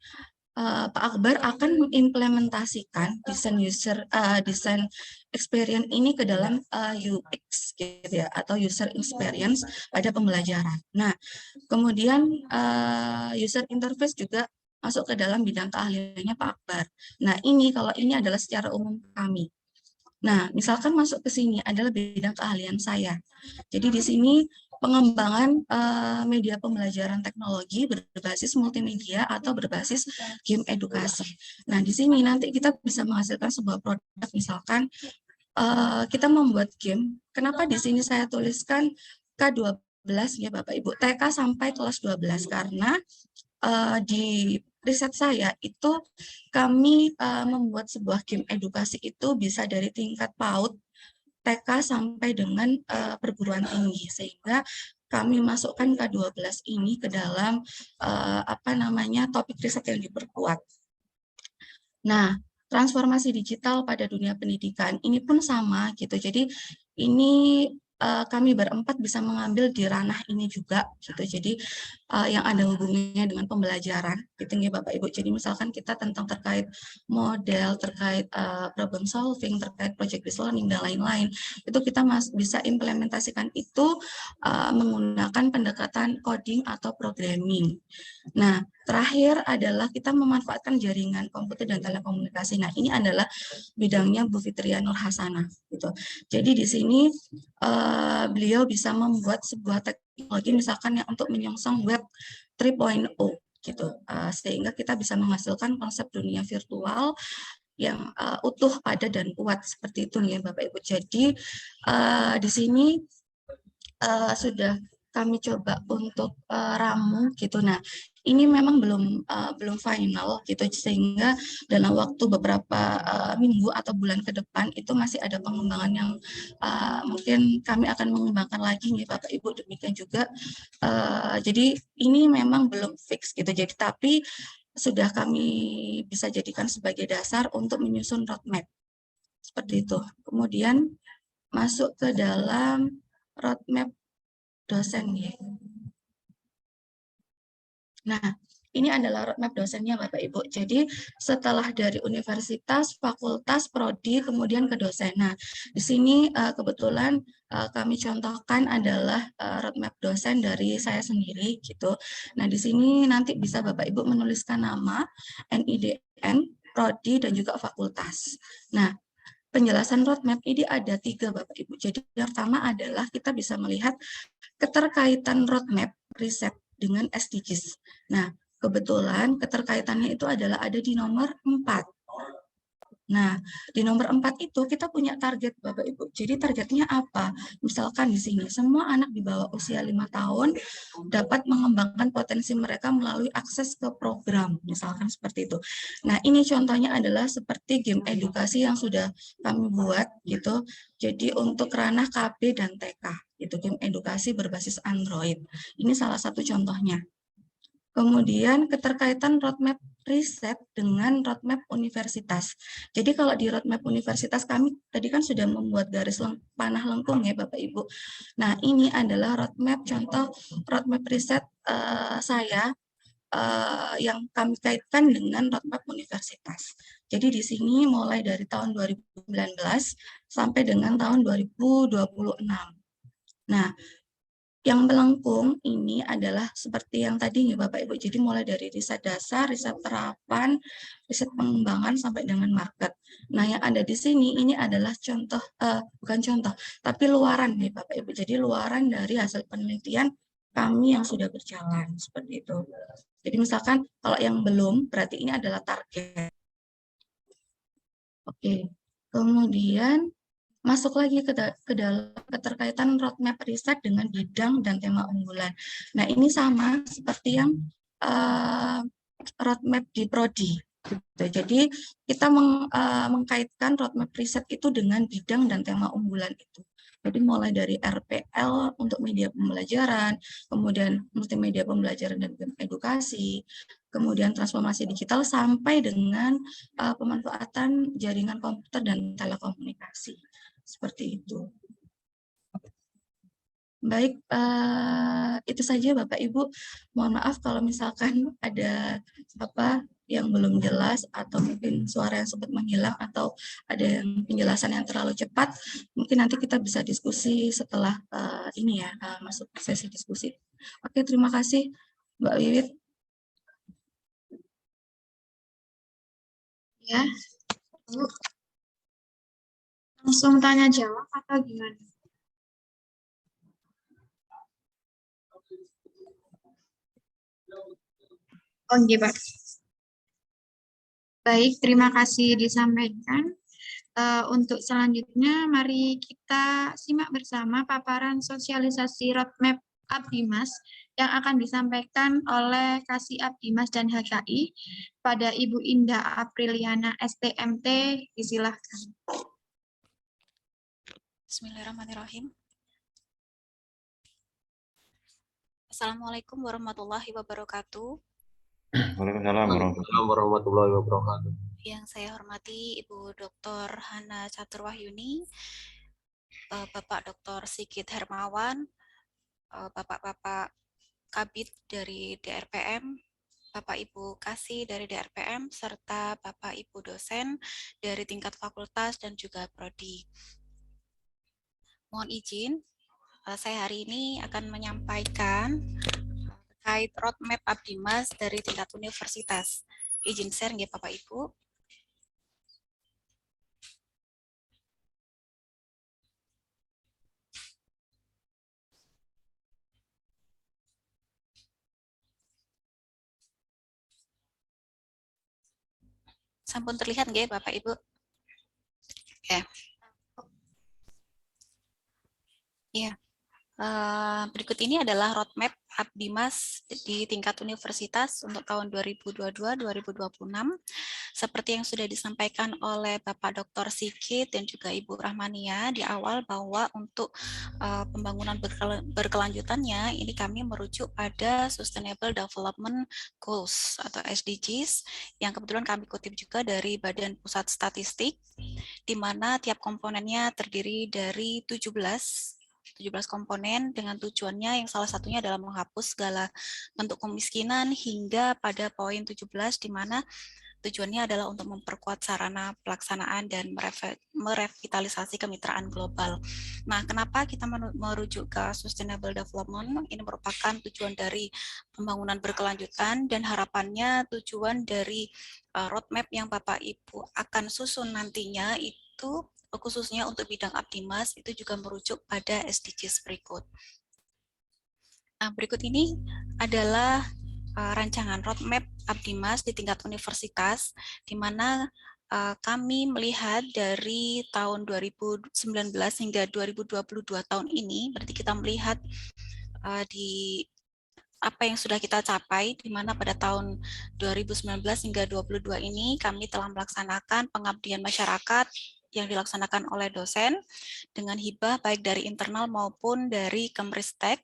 Pak Akbar akan mengimplementasikan desain experience ini ke dalam UX gitu ya, atau user experience pada pembelajaran. Nah, kemudian user interface juga masuk ke dalam bidang keahliannya Pak Akbar. Nah, ini kalau ini adalah secara umum kami. Nah, misalkan masuk ke sini adalah bidang keahlian saya. Jadi di sini pengembangan media pembelajaran teknologi berbasis multimedia atau berbasis game edukasi. Nah, di sini nanti kita bisa menghasilkan sebuah produk, misalkan kita membuat game. Kenapa di sini saya tuliskan K12 ya Bapak Ibu, TK sampai kelas 12, karena di riset saya itu kami membuat sebuah game edukasi itu bisa dari tingkat PAUD, TK sampai dengan perguruan tinggi, sehingga kami masukkan K12 ini ke dalam topik riset yang diperkuat. Nah, transformasi digital pada dunia pendidikan ini pun sama gitu. Jadi ini kami berempat bisa mengambil di ranah ini juga gitu. Jadi yang ada hubungannya dengan pembelajaran gitu ya Bapak Ibu. Jadi misalkan kita tentang terkait model, terkait problem solving, terkait project based learning dan lain-lain, itu kita bisa implementasikan itu menggunakan pendekatan coding atau programming. Nah, terakhir adalah kita memanfaatkan jaringan komputer dan telekomunikasi. Nah, ini adalah bidangnya Bu Fitria Nur Hasanah gitu. Jadi di sini beliau bisa membuat sebuah teknologi misalkan yang untuk menyongsong web 3.0 gitu. Sehingga kita bisa menghasilkan konsep dunia virtual yang utuh, padat dan kuat seperti itu nih Bapak Ibu. Jadi di sini sudah kami coba untuk ramu gitu. Nah, ini memang belum final gitu, sehingga dalam waktu beberapa minggu atau bulan ke depan itu masih ada pengembangan yang mungkin kami akan mengembangkan lagi nih Bapak Ibu. Demikian juga jadi ini memang belum fix gitu. Jadi tapi sudah kami bisa jadikan sebagai dasar untuk menyusun roadmap seperti itu. Kemudian masuk ke dalam roadmap dosen ya. Nah, ini adalah roadmap dosennya Bapak Ibu. Jadi setelah dari universitas, fakultas, prodi, kemudian ke dosen. Nah, di sini kebetulan kami contohkan adalah roadmap dosen dari saya sendiri gitu. Nah, di sini nanti bisa Bapak Ibu menuliskan nama, NIDN, prodi, dan juga fakultas. Nah, penjelasan roadmap ini ada 3 Bapak Ibu. Jadi yang pertama adalah kita bisa melihat keterkaitan roadmap riset dengan SDGs. Nah, kebetulan keterkaitannya itu adalah ada di nomor 4. Nah, di nomor 4 itu kita punya target Bapak Ibu. Jadi targetnya apa? Misalkan di sini, semua anak di bawah usia 5 tahun dapat mengembangkan potensi mereka melalui akses ke program, misalkan seperti itu. Nah, ini contohnya adalah seperti game edukasi yang sudah kami buat gitu. Jadi untuk ranah KB dan TK, itu game edukasi berbasis Android. Ini salah satu contohnya. Kemudian keterkaitan roadmap riset dengan roadmap universitas. Jadi kalau di roadmap universitas kami tadi kan sudah membuat garis panah lengkung ya Bapak Ibu. Nah ini adalah roadmap, contoh roadmap riset saya yang kami kaitkan dengan roadmap universitas. Jadi di sini mulai dari tahun 2019 sampai dengan tahun 2026. Nah, yang melengkung ini adalah seperti yang tadi ya Bapak Ibu, jadi mulai dari riset dasar, riset terapan, riset pengembangan sampai dengan market. Nah yang ada di sini ini adalah contoh, bukan contoh, tapi luaran nih Bapak Ibu, jadi luaran dari hasil penelitian kami yang sudah berjalan, seperti itu. Jadi misalkan kalau yang belum, berarti ini adalah target. Oke, kemudian masuk lagi ke dalam keterkaitan roadmap riset dengan bidang dan tema unggulan. Nah, ini sama seperti yang roadmap di prodi. Gitu. Jadi kita mengkaitkan roadmap riset itu dengan bidang dan tema unggulan itu. Jadi mulai dari RPL untuk media pembelajaran, kemudian multimedia pembelajaran dan edukasi, kemudian transformasi digital sampai dengan pemanfaatan jaringan komputer dan telekomunikasi. Seperti itu. Baik, itu saja Bapak Ibu. Mohon maaf kalau misalkan ada apa yang belum jelas atau mungkin suara yang sempat menghilang atau ada yang penjelasan yang terlalu cepat. Mungkin nanti kita bisa diskusi setelah ini ya, masuk sesi diskusi. Oke, terima kasih Mbak Wiwit. Ya, langsung tanya jawab atau gimana? Oh, iya, Pak. Baik, terima kasih disampaikan. Untuk selanjutnya, mari kita simak bersama paparan sosialisasi roadmap Abdimas yang akan disampaikan oleh Kasih Abdimas dan HKI pada Ibu Indah Apriliana STMT. Disilahkan. Bismillahirrahmanirrahim. Assalamualaikum warahmatullahi wabarakatuh. Waalaikumsalam warahmatullahi wabarakatuh. Yang saya hormati Ibu Dr. Hana Caturwahyuni, Bapak Dr. Sigit Hermawan, Bapak-Bapak Kabid dari DRPM, Bapak Ibu Kasih dari DRPM, serta Bapak Ibu dosen dari tingkat fakultas dan juga prodi. Mohon izin, saya hari ini akan menyampaikan terkait terkait roadmap Abdimas dari tingkat universitas. Izin share nggih Bapak Ibu. Sampun terlihat nggih Bapak Ibu? Oke. Iya. Berikut ini adalah roadmap Abdimas di tingkat universitas untuk tahun 2022-2026. Seperti yang sudah disampaikan oleh Bapak Dr. Sigit dan juga Ibu Rahmania di awal, bahwa untuk pembangunan berkelanjutannya ini kami merujuk pada Sustainable Development Goals atau SDGs yang kebetulan kami kutip juga dari Badan Pusat Statistik, di mana tiap komponennya terdiri dari 17 komponen dengan tujuannya yang salah satunya adalah menghapus segala bentuk kemiskinan hingga pada poin 17 di mana tujuannya adalah untuk memperkuat sarana pelaksanaan dan merevitalisasi kemitraan global. Nah, kenapa kita merujuk ke Sustainable Development? Ini merupakan tujuan dari pembangunan berkelanjutan dan harapannya tujuan dari roadmap yang Bapak Ibu akan susun nantinya itu khususnya untuk bidang Abdimas itu juga merujuk pada SDGs berikut. Nah, berikut ini adalah rancangan roadmap Abdimas di tingkat universitas, di mana kami melihat dari tahun 2019 hingga 2022 tahun ini, berarti kita melihat di apa yang sudah kita capai, di mana pada tahun 2019 hingga 2022 ini kami telah melaksanakan pengabdian masyarakat yang dilaksanakan oleh dosen dengan hibah baik dari internal maupun dari Kemristek.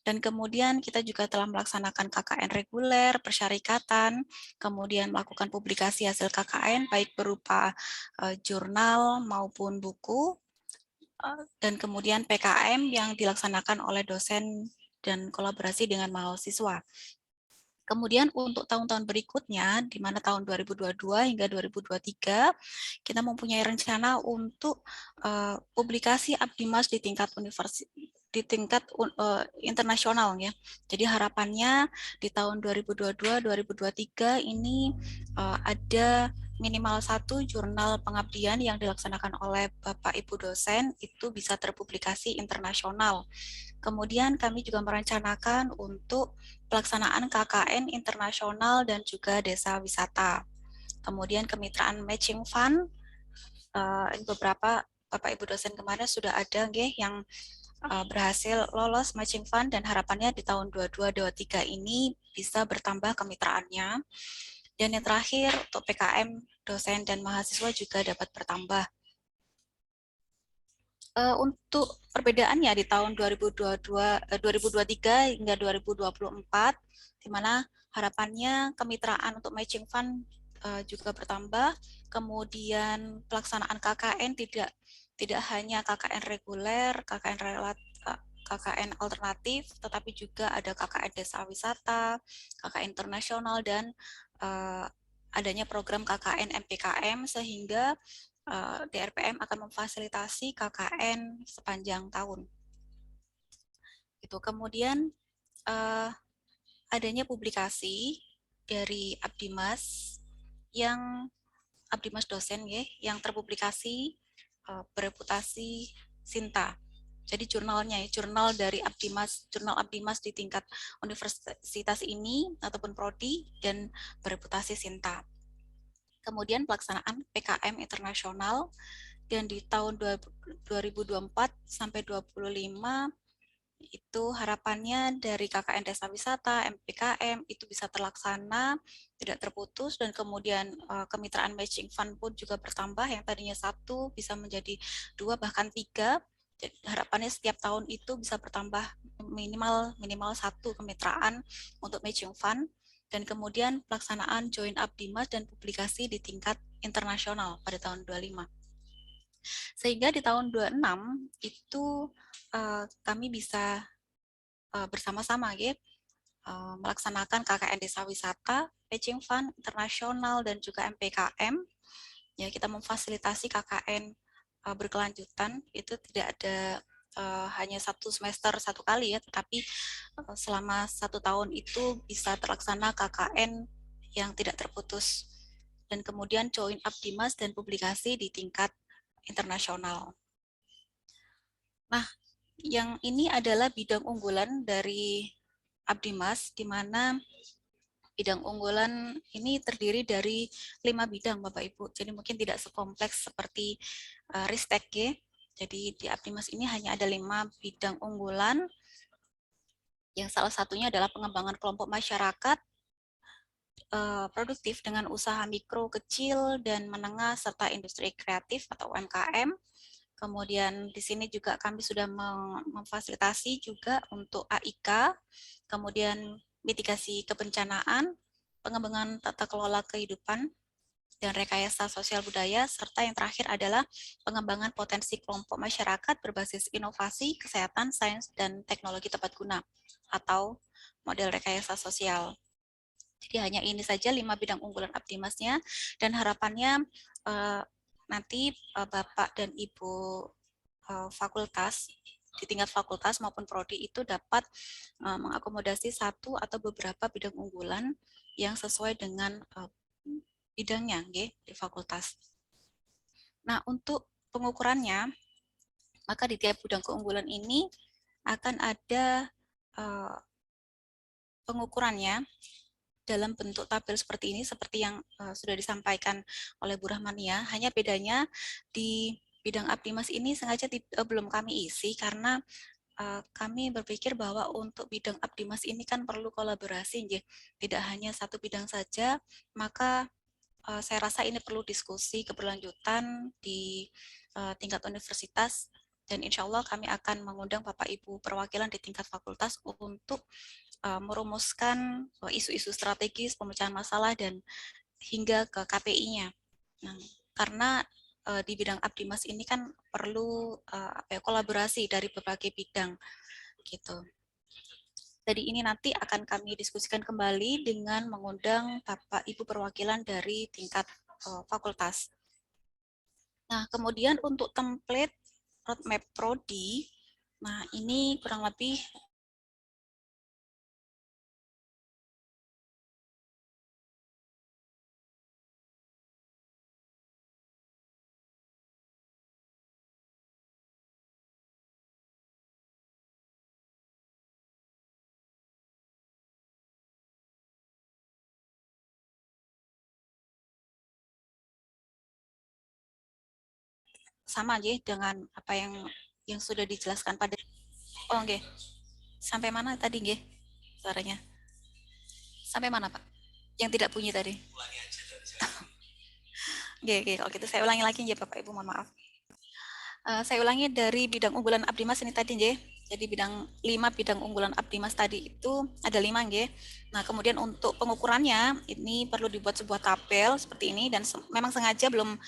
Dan kemudian kita juga telah melaksanakan KKN reguler, persyarikatan, kemudian melakukan publikasi hasil KKN baik berupa jurnal maupun buku, dan kemudian PKM yang dilaksanakan oleh dosen dan kolaborasi dengan mahasiswa. Kemudian untuk tahun-tahun berikutnya, di mana tahun 2022 hingga 2023, kita mempunyai rencana untuk publikasi Abdimas di tingkat internasional ya. Jadi harapannya di tahun 2022-2023 ini ada minimal 1 jurnal pengabdian yang dilaksanakan oleh Bapak Ibu dosen itu bisa terpublikasi internasional. Kemudian kami juga merencanakan untuk pelaksanaan KKN internasional dan juga desa wisata. Kemudian kemitraan matching fund, beberapa Bapak Ibu dosen kemarin sudah ada yang berhasil lolos matching fund dan harapannya di tahun 22-23 ini bisa bertambah kemitraannya. Dan yang terakhir untuk PKM dosen dan mahasiswa juga dapat bertambah. Untuk perbedaannya di tahun 2023 hingga 2024, di mana harapannya kemitraan untuk matching fund juga bertambah, kemudian pelaksanaan KKN tidak hanya KKN reguler, KKN alternatif, tetapi juga ada KKN desa wisata, KKN internasional, dan adanya program KKN MPKM sehingga DRPM akan memfasilitasi KKN sepanjang tahun. Itu kemudian adanya publikasi dari Abdimas yang Abdimas dosen yang terpublikasi bereputasi Sinta. Jadi jurnalnya, jurnal dari Abdimas, jurnal Abdimas di tingkat universitas ini ataupun prodi dan bereputasi Sinta. Kemudian pelaksanaan PKM internasional, dan di tahun 2024 sampai 2025 itu harapannya dari KKN Desa Wisata, MPKM itu bisa terlaksana, tidak terputus, dan kemudian kemitraan matching fund pun juga bertambah, yang tadinya 1 bisa menjadi 2 bahkan 3. Jadi, harapannya setiap tahun itu bisa bertambah minimal 1 kemitraan untuk matching fund. Dan kemudian pelaksanaan join Abdimas dan publikasi di tingkat internasional pada tahun 25. Sehingga di tahun 26 itu kami bisa bersama-sama melaksanakan KKN Desa Wisata, Matching Fund internasional, dan juga MPKM. Ya, kita memfasilitasi KKN berkelanjutan, itu tidak ada hanya 1 semester 1 kali ya, tetapi selama 1 tahun itu bisa terlaksana KKN yang tidak terputus. Dan kemudian join Abdimas dan publikasi di tingkat internasional. Nah, yang ini adalah bidang unggulan dari Abdimas, di mana bidang unggulan ini terdiri dari 5 bidang, Bapak Ibu. Jadi mungkin tidak sekompleks seperti Ristek ya. Jadi di Abdimas ini hanya ada 5 bidang unggulan, yang salah satunya adalah pengembangan kelompok masyarakat produktif dengan usaha mikro, kecil, dan menengah, serta industri kreatif atau UMKM. Kemudian di sini juga kami sudah memfasilitasi juga untuk AIK, kemudian mitigasi kebencanaan, pengembangan tata kelola kehidupan, dan rekayasa sosial budaya, serta yang terakhir adalah pengembangan potensi kelompok masyarakat berbasis inovasi, kesehatan, sains, dan teknologi tepat guna, atau model rekayasa sosial. Jadi hanya ini saja 5 bidang unggulan Abdimasnya, dan harapannya nanti Bapak dan Ibu fakultas, di tingkat fakultas maupun prodi itu dapat mengakomodasi 1 atau beberapa bidang unggulan yang sesuai dengan bidangnya di fakultas. Nah, untuk pengukurannya, maka di tiap bidang keunggulan ini akan ada pengukurannya dalam bentuk tabel seperti ini, seperti yang sudah disampaikan oleh Bu Rahmania. Hanya bedanya di bidang Abdimas ini sengaja belum kami isi karena kami berpikir bahwa untuk bidang Abdimas ini kan perlu kolaborasi, tidak hanya 1 bidang saja, maka saya rasa ini perlu diskusi keberlanjutan di tingkat universitas, dan insya Allah kami akan mengundang Bapak Ibu perwakilan di tingkat fakultas untuk merumuskan isu-isu strategis, pemecahan masalah, dan hingga ke KPI-nya. Nah, karena di bidang Abdimas ini kan perlu kolaborasi dari berbagai bidang gitu. Jadi ini nanti akan kami diskusikan kembali dengan mengundang Bapak Ibu perwakilan dari tingkat fakultas. Nah, kemudian untuk template roadmap prodi, nah ini kurang lebih sama aja dengan apa yang sudah dijelaskan pada sampai mana tadi suaranya? Sampai mana, Pak? Yang tidak bunyi tadi? Kalau gitu saya ulangi lagi Bapak Ibu, mohon maaf. Saya ulangi dari bidang unggulan Abdimas ini tadi Jadi 5 bidang unggulan Abdimas tadi itu ada 5 Nah, kemudian untuk pengukurannya ini perlu dibuat sebuah tabel seperti ini, dan memang sengaja belum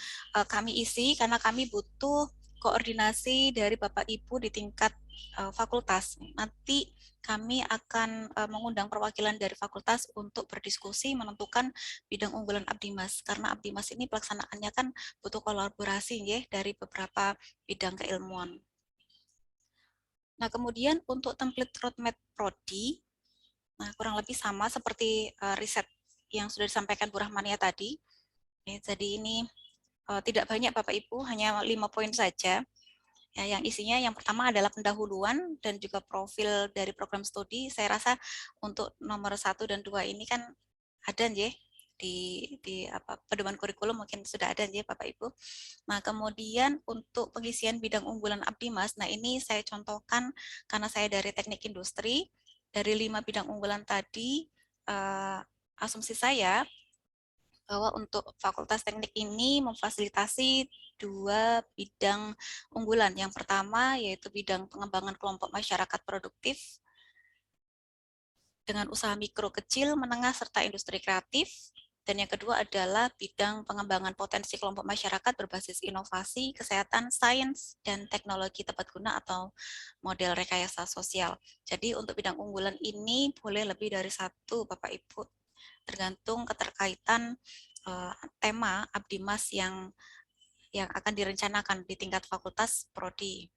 kami isi karena kami butuh koordinasi dari Bapak Ibu di tingkat fakultas. Nanti kami akan mengundang perwakilan dari fakultas untuk berdiskusi menentukan bidang unggulan Abdimas, karena Abdimas ini pelaksanaannya kan butuh kolaborasi dari beberapa bidang keilmuan. Nah, kemudian untuk template roadmap prodi, nah kurang lebih sama seperti riset yang sudah disampaikan Bu Rahmania tadi. Jadi ini tidak banyak Bapak Ibu, hanya 5 poin saja. Ya, yang isinya yang pertama adalah pendahuluan dan juga profil dari program studi. Saya rasa untuk nomor 1 dan 2 ini kan ada di pedoman kurikulum, mungkin sudah ada Bapak Ibu. Nah, kemudian untuk pengisian bidang unggulan Abdimas, nah ini saya contohkan karena saya dari teknik industri, dari 5 bidang unggulan tadi, asumsi saya bahwa untuk Fakultas Teknik ini memfasilitasi 2 bidang unggulan. Yang pertama yaitu bidang pengembangan kelompok masyarakat produktif dengan usaha mikro, kecil, menengah, serta industri kreatif. Dan yang kedua adalah bidang pengembangan potensi kelompok masyarakat berbasis inovasi, kesehatan, sains, dan teknologi tepat guna atau model rekayasa sosial. Jadi untuk bidang unggulan ini boleh lebih dari 1 Bapak Ibu, tergantung keterkaitan tema Abdimas yang akan direncanakan di tingkat fakultas prodi.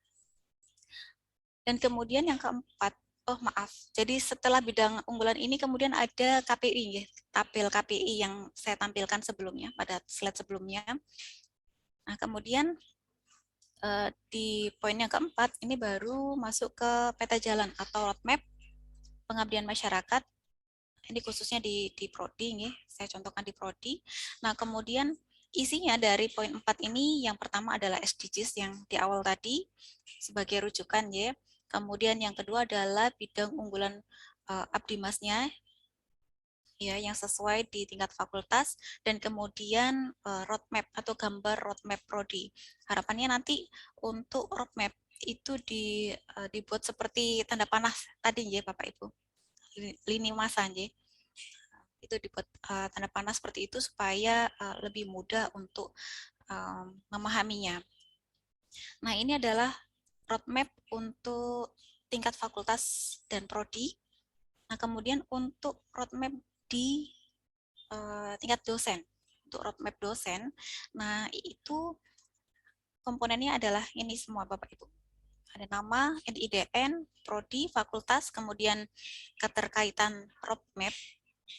Dan kemudian yang keempat, oh maaf, jadi setelah bidang unggulan ini kemudian ada KPI, ya, tabel KPI yang saya tampilkan sebelumnya pada slide sebelumnya. Nah kemudian di poin yang keempat ini baru masuk ke peta jalan atau roadmap pengabdian masyarakat. Ini khususnya di Prodi, ya, saya contohkan di Prodi. Nah kemudian isinya dari poin 4 ini yang pertama adalah SDGs yang di awal tadi sebagai rujukan, ya. Kemudian yang kedua adalah bidang unggulan Abdimasnya, ya, yang sesuai di tingkat fakultas, dan kemudian roadmap atau gambar roadmap prodi. Harapannya nanti untuk roadmap itu dibuat seperti tanda panah tadi, ya Bapak Ibu, lini masa, ya. Itu dibuat tanda panah seperti itu supaya lebih mudah untuk memahaminya. Nah ini adalah roadmap untuk tingkat fakultas dan prodi. Nah, kemudian untuk roadmap di tingkat dosen, untuk roadmap dosen, nah itu komponennya adalah ini semua Bapak Ibu. Ada nama, NIDN, prodi, fakultas, kemudian keterkaitan roadmap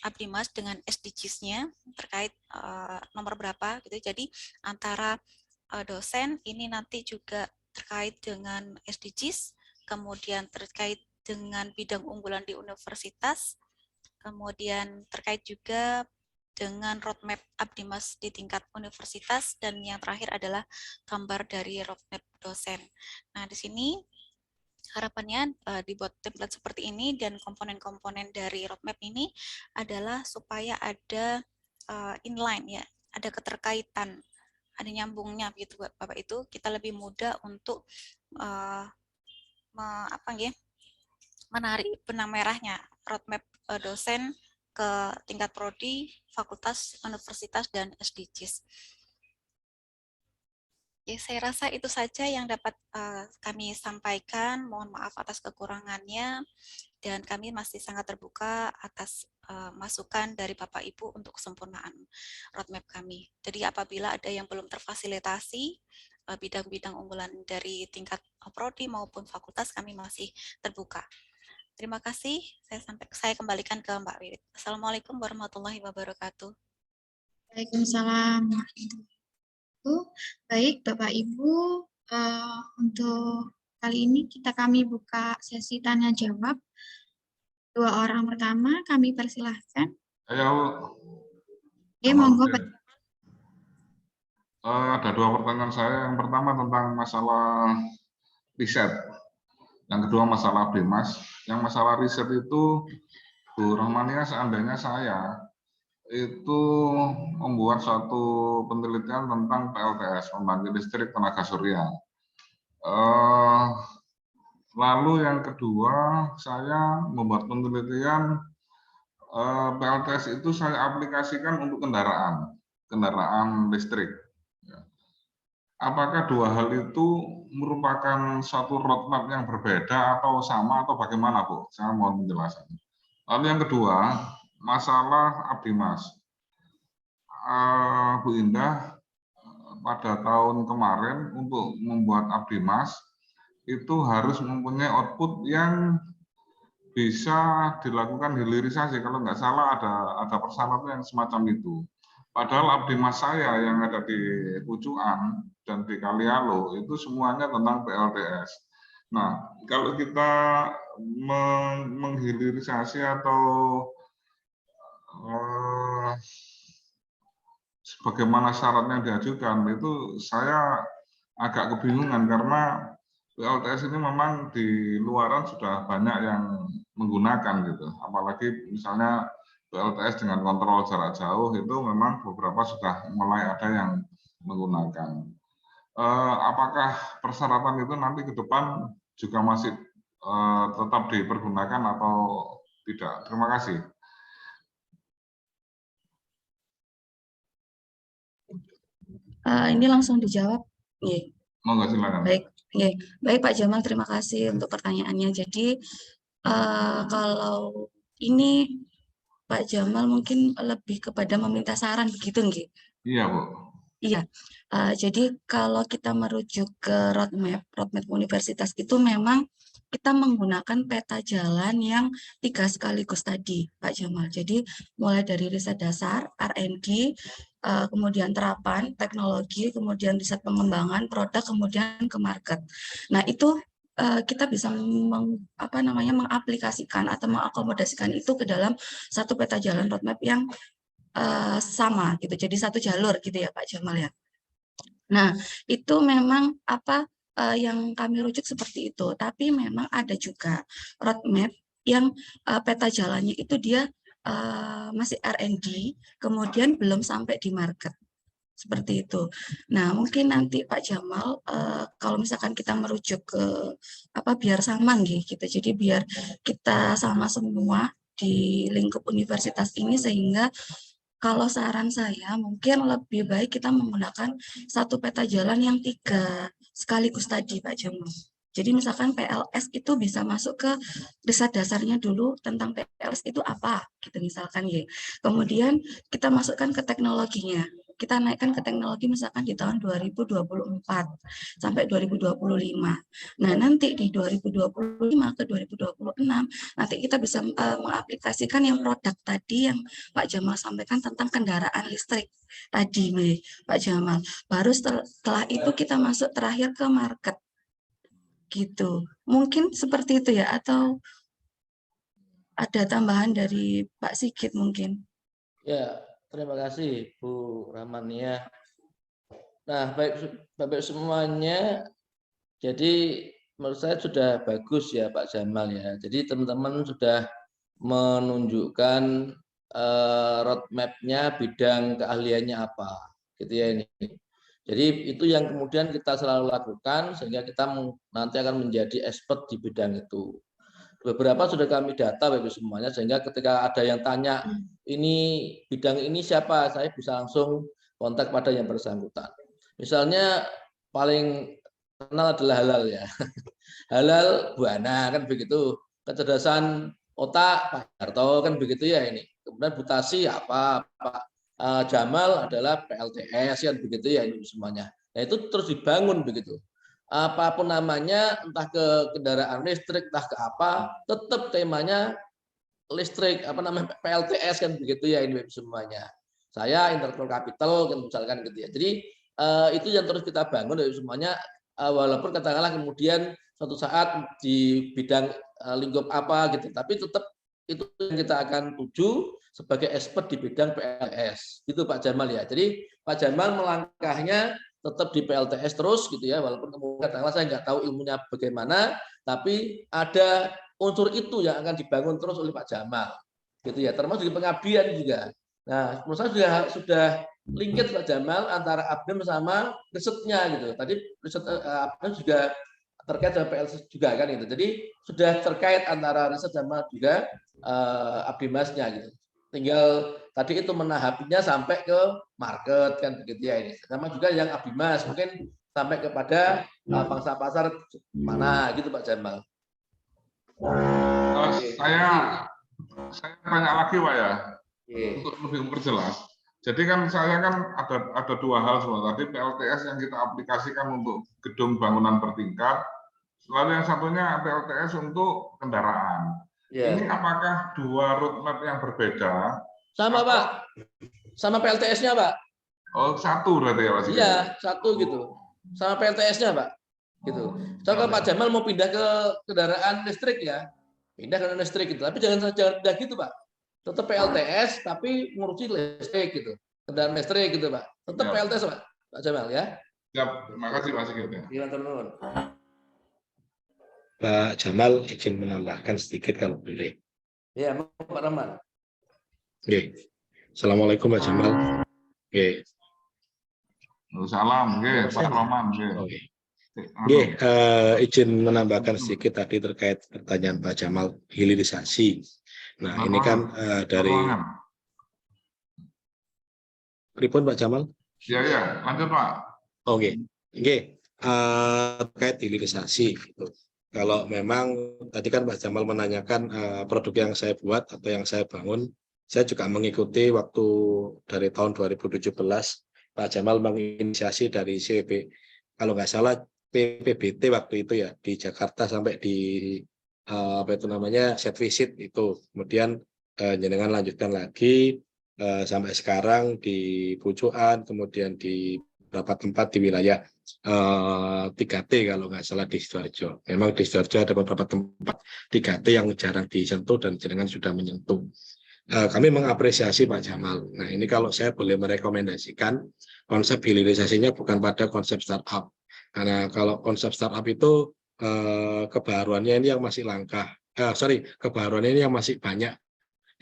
Abdimas dengan SDGs-nya terkait nomor berapa gitu. Jadi antara dosen ini nanti juga terkait dengan SDGs, kemudian terkait dengan bidang unggulan di universitas, kemudian terkait juga dengan roadmap Abdimas di tingkat universitas, dan yang terakhir adalah gambar dari roadmap dosen. Nah, di sini harapannya dibuat template seperti ini, dan komponen-komponen dari roadmap ini adalah supaya ada inline, ya, ada keterkaitan, ada nyambungnya gitu Bapak itu, kita lebih mudah untuk menarik benang merahnya roadmap dosen ke tingkat prodi, fakultas, universitas, dan SDGs. Ya, saya rasa itu saja yang dapat kami sampaikan. Mohon maaf atas kekurangannya, dan kami masih sangat terbuka atas masukan dari Bapak Ibu untuk kesempurnaan roadmap kami. Jadi apabila ada yang belum terfasilitasi bidang-bidang unggulan dari tingkat prodi maupun fakultas, kami masih terbuka. Terima kasih. Saya kembalikan ke Mbak Wiwit. Assalamualaikum warahmatullahi wabarakatuh. Waalaikumsalam. Baik, Bapak Ibu, untuk kali ini kami buka sesi tanya jawab. 2 orang pertama kami persilahkan. Ayo. Oke, monggo. Ada 2 pertanyaan saya. Yang pertama tentang masalah riset. Yang kedua masalah Abdimas. Yang masalah riset itu, Bu Rahmania, seandainya saya itu membuat suatu penelitian tentang PLTS, pembangkit listrik tenaga surya. Lalu yang kedua, saya membuat penelitian PLTS itu saya aplikasikan untuk kendaraan listrik. Apakah 2 hal itu merupakan satu roadmap yang berbeda atau sama atau bagaimana, Bu? Saya mohon penjelasan. Lalu yang kedua, masalah Abdimas. Bu Indah, pada tahun kemarin untuk membuat Abdimas itu harus mempunyai output yang bisa dilakukan hilirisasi. Kalau nggak salah ada persyaratan yang semacam itu. Padahal Abdimas saya yang ada di Pucuan dan di Kalialo itu semuanya tentang PLTS. Nah, kalau kita menghilirisasi atau sebagaimana syaratnya diajukan, itu saya agak kebingungan karena PLTS ini memang di luaran sudah banyak yang menggunakan gitu. Apalagi misalnya PLTS dengan kontrol jarak jauh itu memang beberapa sudah mulai ada yang menggunakan. Apakah persyaratan itu nanti ke depan juga masih tetap dipergunakan atau tidak? Terima kasih. Ini langsung dijawab. Monggo silakan. Baik Pak Jamal, terima kasih untuk pertanyaannya. Jadi kalau ini Pak Jamal mungkin lebih kepada meminta saran begitu nggih? Iya, Bu. Iya. Jadi kalau kita merujuk ke roadmap universitas itu memang kita menggunakan peta jalan yang 3 sekaligus tadi, Pak Jamal. Jadi mulai dari riset dasar, R&D, kemudian terapan, teknologi, kemudian riset pengembangan, produk, kemudian ke market. Nah, itu kita bisa mengaplikasikan atau mengakomodasikan itu ke dalam satu peta jalan roadmap yang sama gitu. Jadi satu jalur gitu ya Pak Jamal ya. Nah, itu memang yang kami rujuk seperti itu. Tapi memang ada juga roadmap yang peta jalannya itu dia masih R&D, kemudian belum sampai di market. Seperti itu. Nah, mungkin nanti Pak Jamal, kalau misalkan kita merujuk ke biar sama gitu. Jadi biar kita sama semua di lingkup universitas ini, sehingga kalau saran saya mungkin lebih baik kita menggunakan satu peta jalan yang 3 sekaligus tadi Pak Jamal. Jadi misalkan PLS itu bisa masuk ke riset dasarnya dulu tentang PLS itu apa, gitu misalkan ya. Kemudian kita masukkan ke teknologinya. Kita naikkan ke teknologi misalkan di tahun 2024 sampai 2025. Nah, nanti di 2025 ke 2026 nanti kita bisa mengaplikasikan yang produk tadi yang Pak Jamal sampaikan tentang kendaraan listrik tadi, Pak Jamal. Baru setelah itu kita masuk terakhir ke market. Gitu. Mungkin seperti itu ya, atau ada tambahan dari Pak Sigit mungkin? Ya, terima kasih Bu Rahmania. Nah, Bapak semuanya, jadi menurut saya sudah bagus ya Pak Jamal ya. Jadi teman-teman sudah menunjukkan roadmap-nya, bidang keahliannya apa, gitu ya ini. Jadi itu yang kemudian kita selalu lakukan sehingga kita nanti akan menjadi expert di bidang itu. Beberapa sudah kami data Bapak semuanya, sehingga ketika ada yang tanya ini bidang ini siapa, saya bisa langsung kontak pada yang bersangkutan. Misalnya paling kenal adalah Halal ya. Halal Buana kan begitu. Kecerdasan otak Pak Harto kan begitu ya ini. Kemudian Butasi apa Pak Jamal adalah PLTS kan begitu ya ini semuanya. Nah itu terus dibangun begitu. Apapun namanya, entah ke kendaraan listrik, entah ke apa, tetap temanya listrik, PLTS kan begitu ya ini semuanya. Saya intellectual capital kan misalkan gitu ya. Jadi itu yang terus kita bangun dari semuanya, walaupun katakanlah kemudian suatu saat di bidang lingkup apa gitu, tapi tetap itu yang kita akan tuju sebagai expert di bidang PLTS. Itu Pak Jamal ya. Jadi Pak Jamal melangkahnya tetap di PLTS terus gitu ya, walaupun kemudian katakanlah saya nggak tahu ilmunya bagaimana, tapi ada unsur itu yang akan dibangun terus oleh Pak Jamal, gitu ya. Termasuk di pengabdian juga. Nah, menurut saya sudah linkage Pak Jamal antara Abdem sama risetnya gitu. Tadi riset Abdem juga terkait dengan PLTS juga kan gitu. Jadi sudah terkait antara riset sama juga Abdimasnya gitu. Tinggal tadi itu menahapinya sampai ke market kan begitu ya ini. Sama juga yang Abdimas mungkin sampai kepada pangsa pasar mana gitu Pak Jamal. Saya tanya lagi Pak ya, untuk lebih memperjelas. Jadi kan saya kan ada 2 hal sebenarnya. Tadi PLTS yang kita aplikasikan untuk gedung bangunan bertingkat, lalu yang satunya PLTS untuk kendaraan. Ini apakah 2 roadmap yang berbeda? Sama Pak, sama PLTS-nya Pak. Oh, satu berarti ya Pak? Iya, satu gitu. Sama PLTS-nya Pak. Gitu. Kalau Pak Jamal mau pindah ke kendaraan listrik ya, pindah ke kendaraan listrik gitu. Tapi jangan pindah gitu Pak. Tetap PLTS tapi ngurusi listrik gitu. Kendaraan listrik gitu Pak. Tetap PLTS Pak Jamal ya. Siap, terima kasih Pak Sigit. Pak Jamal izin menambahkan sedikit kalau boleh. Ya, Pak Rahman. Oke. Assalamualaikum Pak Jamal. Oke. Salam, Pak Rahman. Oke. Izin menambahkan sedikit tadi terkait pertanyaan Pak Jamal hilirisasi. Nah, ini kan dari Pripun Pak Jamal? Iya, lanjut Pak. Oke. Terkait hilirisasi. Kalau memang tadi kan Pak Jamal menanyakan produk yang saya buat atau yang saya bangun, saya juga mengikuti waktu dari tahun 2017 Pak Jamal menginisiasi dari CWP. Kalau nggak salah PPBT waktu itu ya di Jakarta sampai di apa itu namanya set visit itu. Kemudian jenengan lanjutkan lagi sampai sekarang di Pucuan, kemudian di beberapa tempat di wilayah 3T kalau nggak salah di Sidoarjo. Memang di Sidoarjo ada beberapa tempat 3T yang jarang disentuh dan jenengan sudah menyentuh. Kami mengapresiasi Pak Jamal. Nah, ini kalau saya boleh merekomendasikan konsep hilirisasinya bukan pada konsep startup. Karena kalau konsep startup itu kebaruannya ini yang masih langka. Kebaruannya ini yang masih banyak,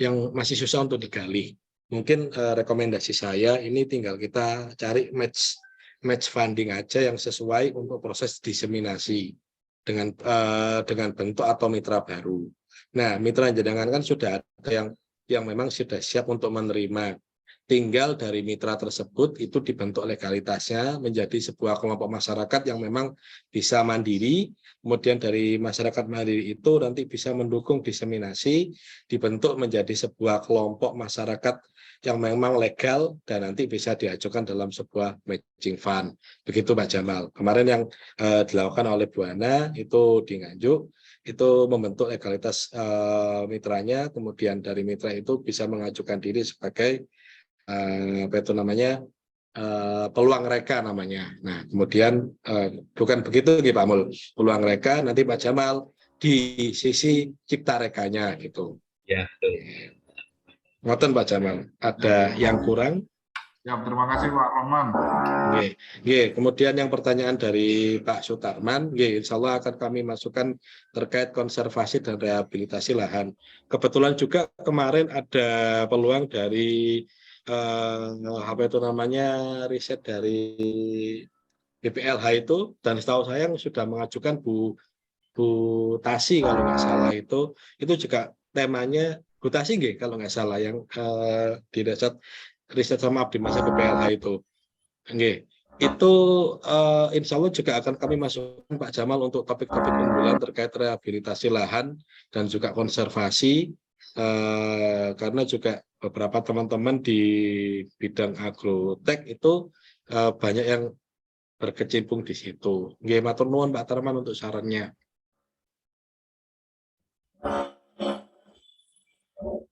yang masih susah untuk digali. Mungkin rekomendasi saya ini tinggal kita cari match funding aja yang sesuai untuk proses diseminasi dengan bentuk atau mitra baru. Nah, mitra jenengan kan sudah ada yang memang sudah siap untuk menerima. Tinggal dari mitra tersebut itu dibentuk legalitasnya menjadi sebuah kelompok masyarakat yang memang bisa mandiri. Kemudian dari masyarakat mandiri itu nanti bisa mendukung diseminasi, dibentuk menjadi sebuah kelompok masyarakat yang memang legal dan nanti bisa diajukan dalam sebuah matching fund. Begitu Pak Jamal. Kemarin yang dilakukan oleh Bu Ana itu di Nganjuk, itu membentuk legalitas mitranya, kemudian dari mitra itu bisa mengajukan diri sebagai apa itu namanya peluang reka namanya. Nah, kemudian bukan begitu Pak Mul, peluang reka nanti Pak Jamal di sisi cipta rekanya gitu. Ya, betul. Ngoten Pak Jamal, ada yang kurang? Ya, terima kasih Pak Rahman. Kemudian yang pertanyaan dari Pak Sutarman, insya Allah akan kami masukkan terkait konservasi dan rehabilitasi lahan. Kebetulan juga kemarin ada peluang dari apa itu namanya riset dari BPLH itu, dan setahu saya yang sudah mengajukan Bu Tasi kalau nggak salah itu juga temanya Bu Tasi kalau nggak salah yang di riset sama Abdi Masa BPLH itu. Itu insya Allah juga akan kami masukkan Pak Jamal untuk topik-topik unggulan terkait rehabilitasi lahan dan juga konservasi, karena juga beberapa teman-teman di bidang agrotek itu banyak yang berkecimpung di situ. Matur nuwun Pak Tarman untuk sarannya.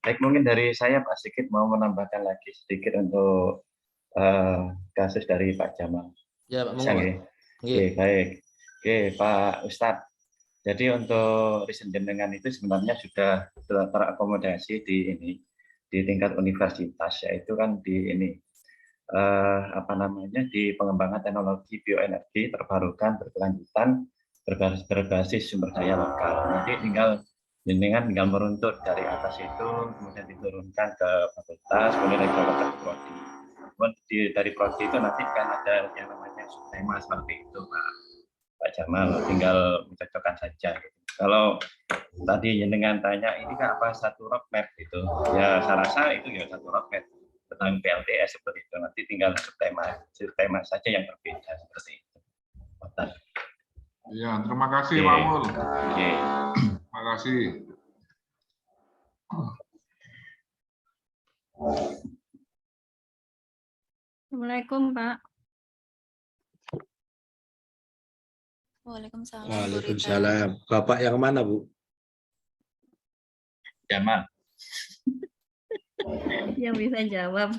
Baik, mungkin dari saya Pak Sigit mau menambahkan lagi sedikit untuk kasus dari Pak Jamal. Ya, Pak. Oke, baik. Oke, Pak Ustadz. Jadi untuk riset jenengan itu sebenarnya sudah terakomodasi di tingkat universitas, yaitu kan di di pengembangan teknologi bioenergi terbarukan berkelanjutan berbasis sumber daya lokal. Nanti jenengan tinggal meruntut dari atas itu, kemudian diturunkan ke fakultas, kemudian ke prodi. Dari prodi itu nanti kan ada yang namanya tema seperti itu, Pak Jamal, tinggal mencocokkan saja. Kalau tadi jenengan tanya ini kan apa satu roadmap gitu, ya saya rasa itu ya satu roadmap tentang PLTS seperti itu. Nanti tinggal tema saja yang berbeda seperti itu. Ya, terima kasih Pak Mul. Terima kasih. Assalamualaikum Pak. Waalaikumsalam. Waalaikumsalam. Bapak yang mana, Bu? Jamal. Yang bisa jawab.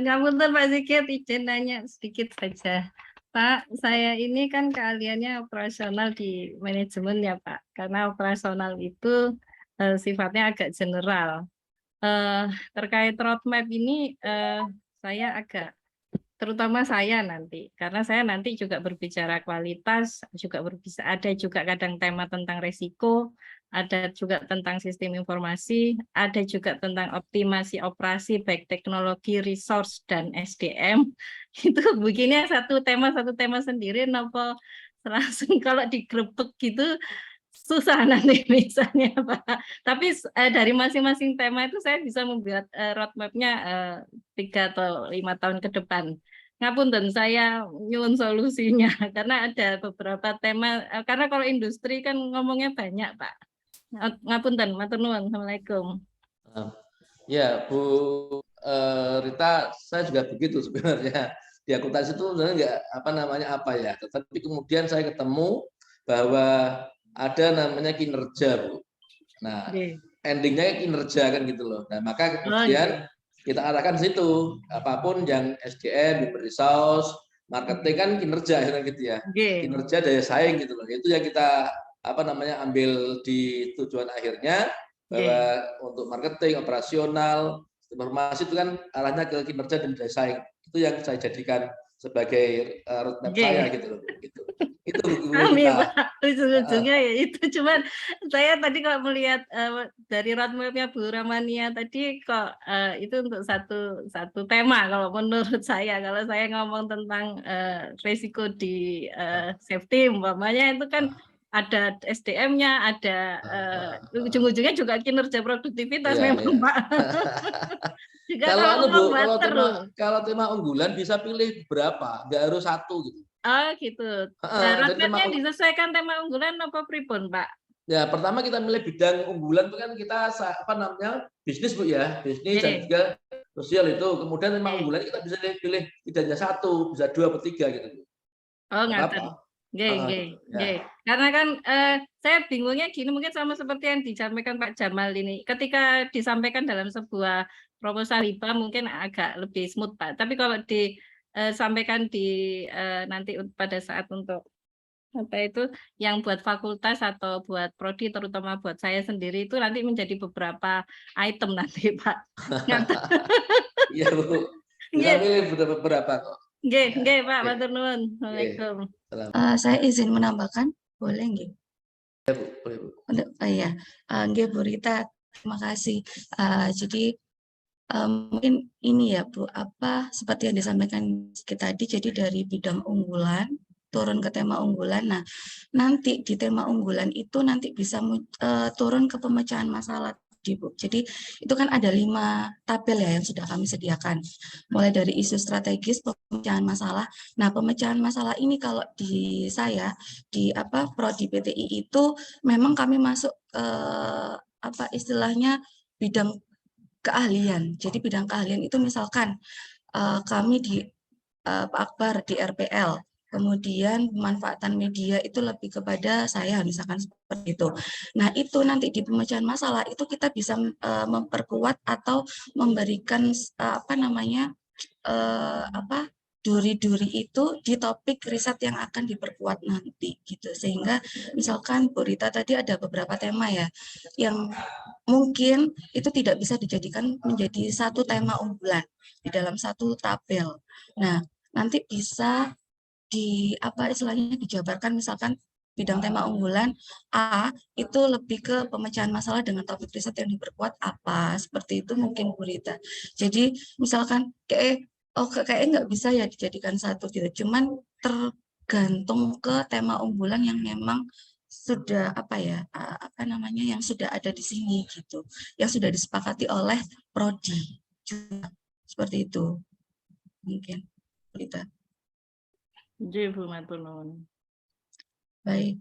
Ngapunten Pak Sigit, izin nanya sedikit saja. Pak, saya ini kan keahliannya operasional di manajemen ya Pak. Karena operasional itu sifatnya agak general. Terkait roadmap ini saya agak, terutama saya nanti, karena saya nanti juga berbicara kualitas, ada juga kadang tema tentang resiko, ada juga tentang sistem informasi, ada juga tentang optimasi operasi baik teknologi, resource dan SDM. Itu begini satu tema sendiri, nopo langsung kalau digrebek gitu susah nanti misalnya Pak. Tapi dari masing-masing tema itu saya bisa membuat roadmap-nya 3 atau 5 tahun ke depan. Ngapunten, saya nyuwun solusinya karena ada beberapa tema, karena kalau industri kan ngomongnya banyak Pak. Ngapunten, matur nuwun. Assalamualaikum. Ya, Bu Rita, saya juga begitu sebenarnya. Di akuntansi itu sebenarnya nggak apa ya, tetapi kemudian saya ketemu bahwa ada namanya kinerja, Bu. Nah, endingnya kinerja kan gitu loh. Nah, maka kemudian kita arahkan situ, apapun yang SDM, human resource, marketing kan kinerja gitu ya. Kinerja daya saing gitu loh. Itu yang kita ambil di tujuan akhirnya, bahwa untuk marketing, operasional, informasi itu kan arahnya ke kinerja dan daya saing. Itu yang saya jadikan sebagai roadmap saya gitu loh. Gitu. Itu Kami Pak, ujung-ujungnya ya itu. Cuman saya tadi kalau melihat dari roadmap-nya Bu Ramania tadi kok itu untuk satu tema kalau menurut saya. Kalau saya ngomong tentang risiko di safety umpamanya itu kan ada SDM-nya, ada ujung-ujungnya juga kinerja produktivitas memang Pak. Juga kalau tema unggulan bisa pilih berapa, nggak harus satu gitu. Oh gitu. Nah, roadmap-nya disesuaikan tema unggulan apa pripun, Pak? Ya, pertama kita milih bidang unggulan itu kan kita bisnis Bu ya, bisnis dan juga sosial itu. Kemudian tema unggulan kita bisa pilih tidak hanya satu, bisa 2 atau 3 gitu. Oh, ngaten. Nggih. Karena kan saya bingungnya gini, mungkin sama seperti yang disampaikan Pak Jamal ini. Ketika disampaikan dalam sebuah proposal hibah mungkin agak lebih smooth, Pak. Tapi kalau disampaikan di nanti pada saat untuk apa itu yang buat fakultas atau buat prodi, terutama buat saya sendiri itu nanti menjadi beberapa item nanti Pak. Iya Bu, bisa pilih beberapa kok. Nggih Pak, matur nuwun. Waalaikumsalam. Saya izin menambahkan, boleh nggih? Ya Bu, boleh Bu. Iya, nggih Bu Rita, terima kasih. Jadi mungkin ini ya Bu, seperti yang disampaikan kita tadi, jadi dari bidang unggulan turun ke tema unggulan. Nah, nanti di tema unggulan itu nanti bisa turun ke pemecahan masalah, Bu. Jadi itu kan ada 5 tabel ya yang sudah kami sediakan. Mulai dari isu strategis, pemecahan masalah. Nah, pemecahan masalah ini kalau di saya di prodi PTI itu memang kami masuk istilahnya bidang keahlian. Jadi bidang keahlian itu misalkan kami di Pak Akbar di RPL, kemudian pemanfaatan media itu lebih kepada saya, misalkan seperti itu. Nah, itu nanti di pemecahan masalah itu kita bisa memperkuat atau memberikan duri-duri itu di topik riset yang akan diperkuat nanti gitu. Sehingga misalkan Bu Rita tadi ada beberapa tema ya yang mungkin itu tidak bisa dijadikan menjadi satu tema unggulan di dalam satu tabel. Nah, nanti bisa istilahnya dijabarkan, misalkan bidang tema unggulan A itu lebih ke pemecahan masalah dengan topik riset yang diperkuat apa, seperti itu mungkin Bu Rita. Jadi misalkan kayaknya nggak bisa ya dijadikan satu gitu, cuman tergantung ke tema unggulan yang memang sudah yang sudah ada di sini gitu, yang sudah disepakati oleh prodi juga, seperti itu mungkin kita. Bu, matur nuwun. Baik.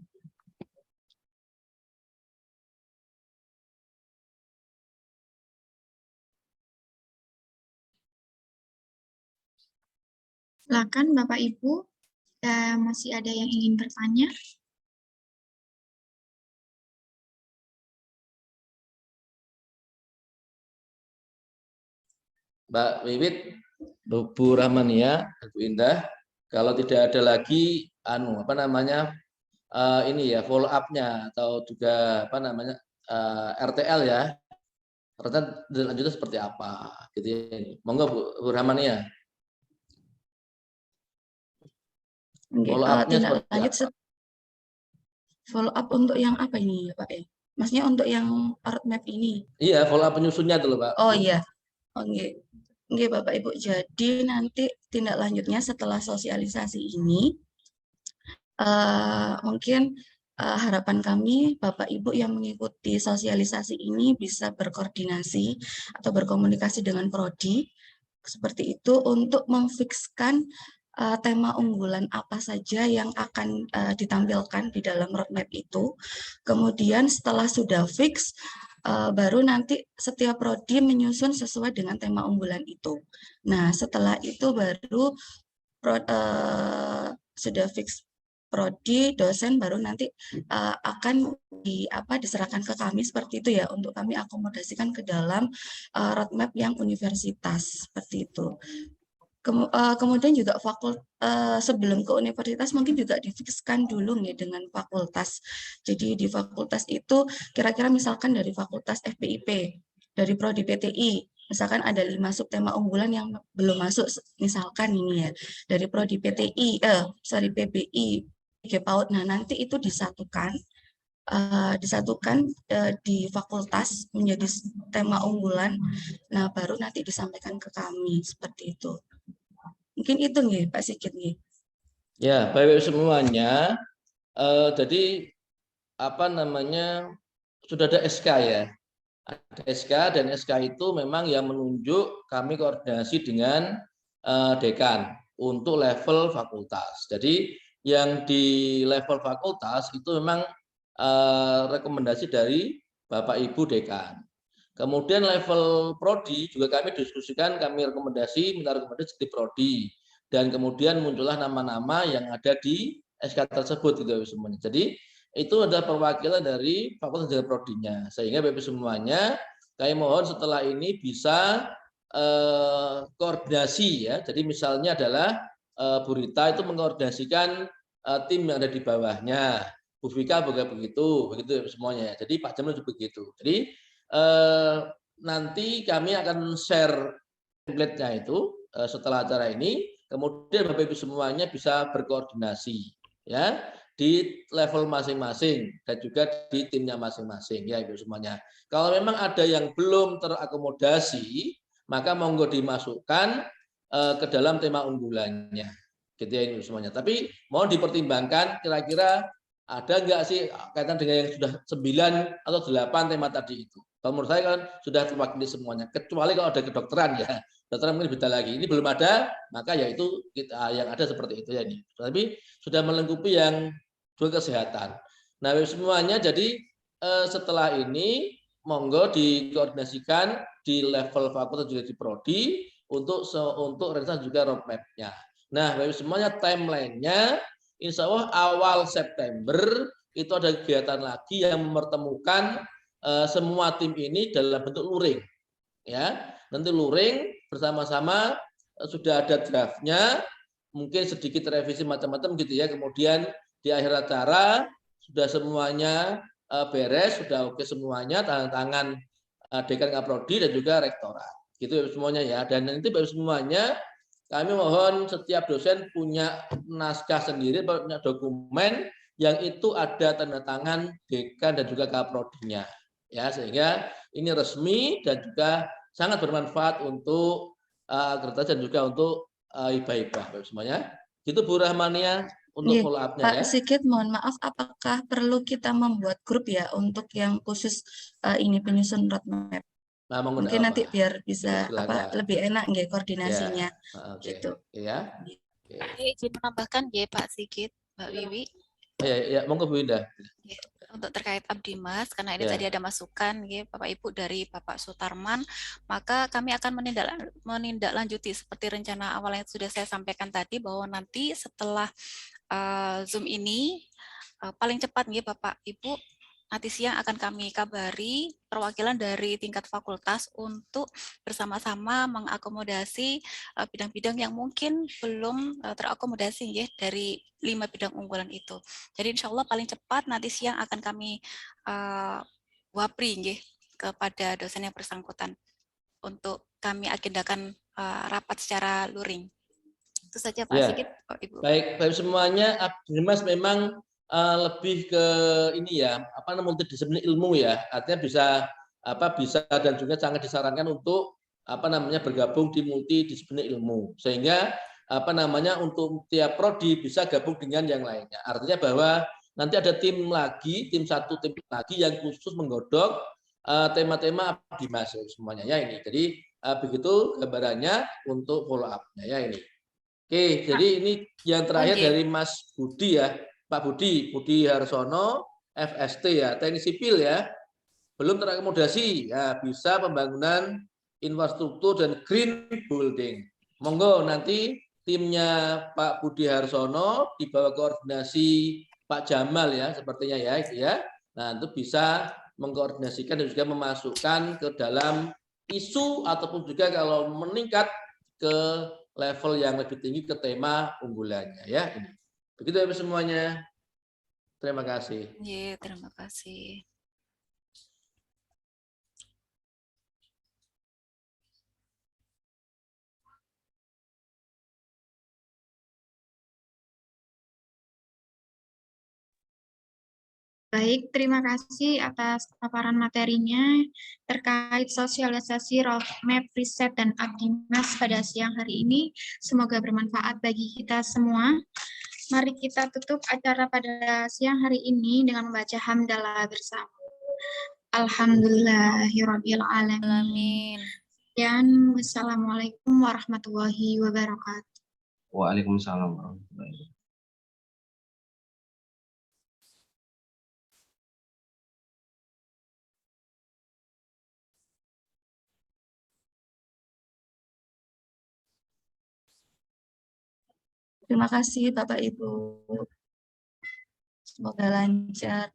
Silakan Bapak Ibu, masih ada yang ingin bertanya? Mbak Wiwit, Bu Rahmania, Bu Indah, kalau tidak ada lagi ini ya follow up-nya atau juga RTL ya. Ternyata lanjutnya seperti apa gitu ya. Monggo Bu Rahmania. Follow up-nya seperti apa? Follow up untuk yang apa ini ya Pak ya? Maksudnya untuk yang roadmap ini? Iya, follow up penyusunnya dulu Pak. Oh iya. Oke. Oke Bapak Ibu, jadi nanti tindak lanjutnya setelah sosialisasi ini, mungkin harapan kami Bapak Ibu yang mengikuti sosialisasi ini bisa berkoordinasi atau berkomunikasi dengan prodi, seperti itu untuk memfikskan tema unggulan apa saja yang akan ditampilkan di dalam roadmap itu. Kemudian setelah sudah fix, baru nanti setiap prodi menyusun sesuai dengan tema unggulan itu. Nah, setelah itu baru sudah fix prodi, dosen baru nanti akan diserahkan ke kami seperti itu ya, untuk kami akomodasikan ke dalam roadmap yang universitas seperti itu. Kemudian juga sebelum ke universitas mungkin juga difikskan dulu nih dengan fakultas. Jadi di fakultas itu kira-kira misalkan dari fakultas FPIP, dari prodi PTI, misalkan ada 5 subtema unggulan yang belum masuk, misalkan ini ya, dari prodi PTI, PBI, PAUD. Nah, nanti itu disatukan di fakultas menjadi tema unggulan. Nah, baru nanti disampaikan ke kami seperti itu. Mungkin itu nih Pak Sigit nih. Ya, Bapak semuanya. Jadi sudah ada SK ya. Ada SK, dan SK itu memang yang menunjuk kami koordinasi dengan dekan untuk level fakultas. Jadi yang di level fakultas itu memang rekomendasi dari Bapak Ibu dekan. Kemudian level prodi juga kami diskusikan, kami minta rekomendasi di prodi, dan kemudian muncullah nama-nama yang ada di SK tersebut gitu semuanya. Jadi itu adalah perwakilan dari fakultas dan prodinya, sehingga Bapak semuanya kami mohon setelah ini bisa koordinasi ya. Jadi misalnya adalah Bu Rita itu mengkoordinasikan tim yang ada di bawahnya, Bu Vika juga begitu semuanya. Jadi Pak Jamil juga begitu. Jadi nanti kami akan share template-nya itu setelah acara ini, kemudian Bapak Ibu semuanya bisa berkoordinasi ya di level masing-masing dan juga di timnya masing-masing ya Ibu semuanya. Kalau memang ada yang belum terakomodasi, maka monggo dimasukkan ke dalam tema unggulannya. Gitu ya Ibu semuanya. Tapi mohon dipertimbangkan kira-kira ada nggak sih kaitan dengan yang sudah 9 atau 8 tema tadi itu. Kalau menurut saya kan sudah terwakili semuanya, kecuali kalau ada kedokteran ya. Dokteran mungkin beda lagi. Ini belum ada, maka ya itu yang ada seperti itu ya ini. Tapi sudah melengkapi yang juga kesehatan. Nah, semuanya jadi setelah ini monggo dikoordinasikan di level fakultas juga di prodi untuk rencana juga roadmap-nya. Nah, semuanya timeline-nya insya Allah awal September itu ada kegiatan lagi yang mempertemukan semua tim ini dalam bentuk luring. Ya, nanti luring bersama-sama sudah ada draftnya, mungkin sedikit revisi macam-macam gitu ya. Kemudian di akhir acara sudah semuanya beres, sudah oke semuanya, tangan dekan kaprodi dan juga rektorat. Gitu semuanya ya. Dan nanti baru semuanya kami mohon setiap dosen punya naskah sendiri, punya dokumen yang itu ada tanda tangan dekan dan juga kaprodinya. Ya, sehingga ini resmi dan juga sangat bermanfaat untuk akreditasi dan juga untuk hibah-hibah semuanya. Gitu Bu Rahmania untuk follow up-nya ya. Pak Sigit, mohon maaf, apakah perlu kita membuat grup ya untuk yang khusus ini penyusun roadmap? Nah, mungkin nanti biar bisa lebih enak nggih koordinasinya ya, gitu. Ya. Izin menambahkan ya Pak Sigit, Mbak Wiwi. Ya, monggo Bu Indah. Untuk terkait Abdimas, karena ini tadi ada masukan ya Bapak Ibu dari Bapak Sutarman, maka kami akan menindaklanjuti seperti rencana awal yang sudah saya sampaikan tadi, bahwa nanti setelah Zoom ini paling cepat ya Bapak Ibu, nanti siang akan kami kabari perwakilan dari tingkat fakultas untuk bersama-sama mengakomodasi bidang-bidang yang mungkin belum terakomodasi ya dari 5 bidang unggulan itu. Jadi insya Allah paling cepat nanti siang akan kami wapri ya kepada dosen yang bersangkutan untuk kami agendakan rapat secara luring. Itu saja Pak Sigit, Ibu. Baik semuanya, Abdimas memang lebih ke ini ya, multidisipliner ilmu ya, artinya bisa dan juga sangat disarankan untuk bergabung di multidisipliner ilmu, sehingga untuk tiap prodi bisa gabung dengan yang lainnya. Artinya bahwa nanti ada tim satu tim lagi yang khusus menggodok tema-tema Abdimas semuanya ya ini. Jadi begitu gambarannya untuk follow up-nya ya ini. Oke, jadi ini yang terakhir dari Mas Budi ya. Pak Budi Harsono, FST ya, teknik sipil ya. belum terakomodasi, ya bisa pembangunan infrastruktur dan green building. Monggo nanti timnya Pak Budi Harsono di bawah koordinasi Pak Jamal ya sepertinya ya itu ya. Nah, itu bisa mengkoordinasikan dan juga memasukkan ke dalam isu ataupun juga kalau meningkat ke level yang lebih tinggi ke tema unggulannya ya ini. Begitu ya semuanya. Terima kasih. Iya, terima kasih. Baik, terima kasih atas paparan materinya terkait sosialisasi roadmap riset dan Abdimas pada siang hari ini. Semoga bermanfaat bagi kita semua. Mari kita tutup acara pada siang hari ini dengan membaca hamdalah bersama. Alhamdulillahirabbil alamin. Amin. Dan wassalamualaikum warahmatullahi wabarakatuh. Waalaikumsalam warahmatullahi wabarakatuh. Terima kasih Bapak Ibu. Semoga lancar.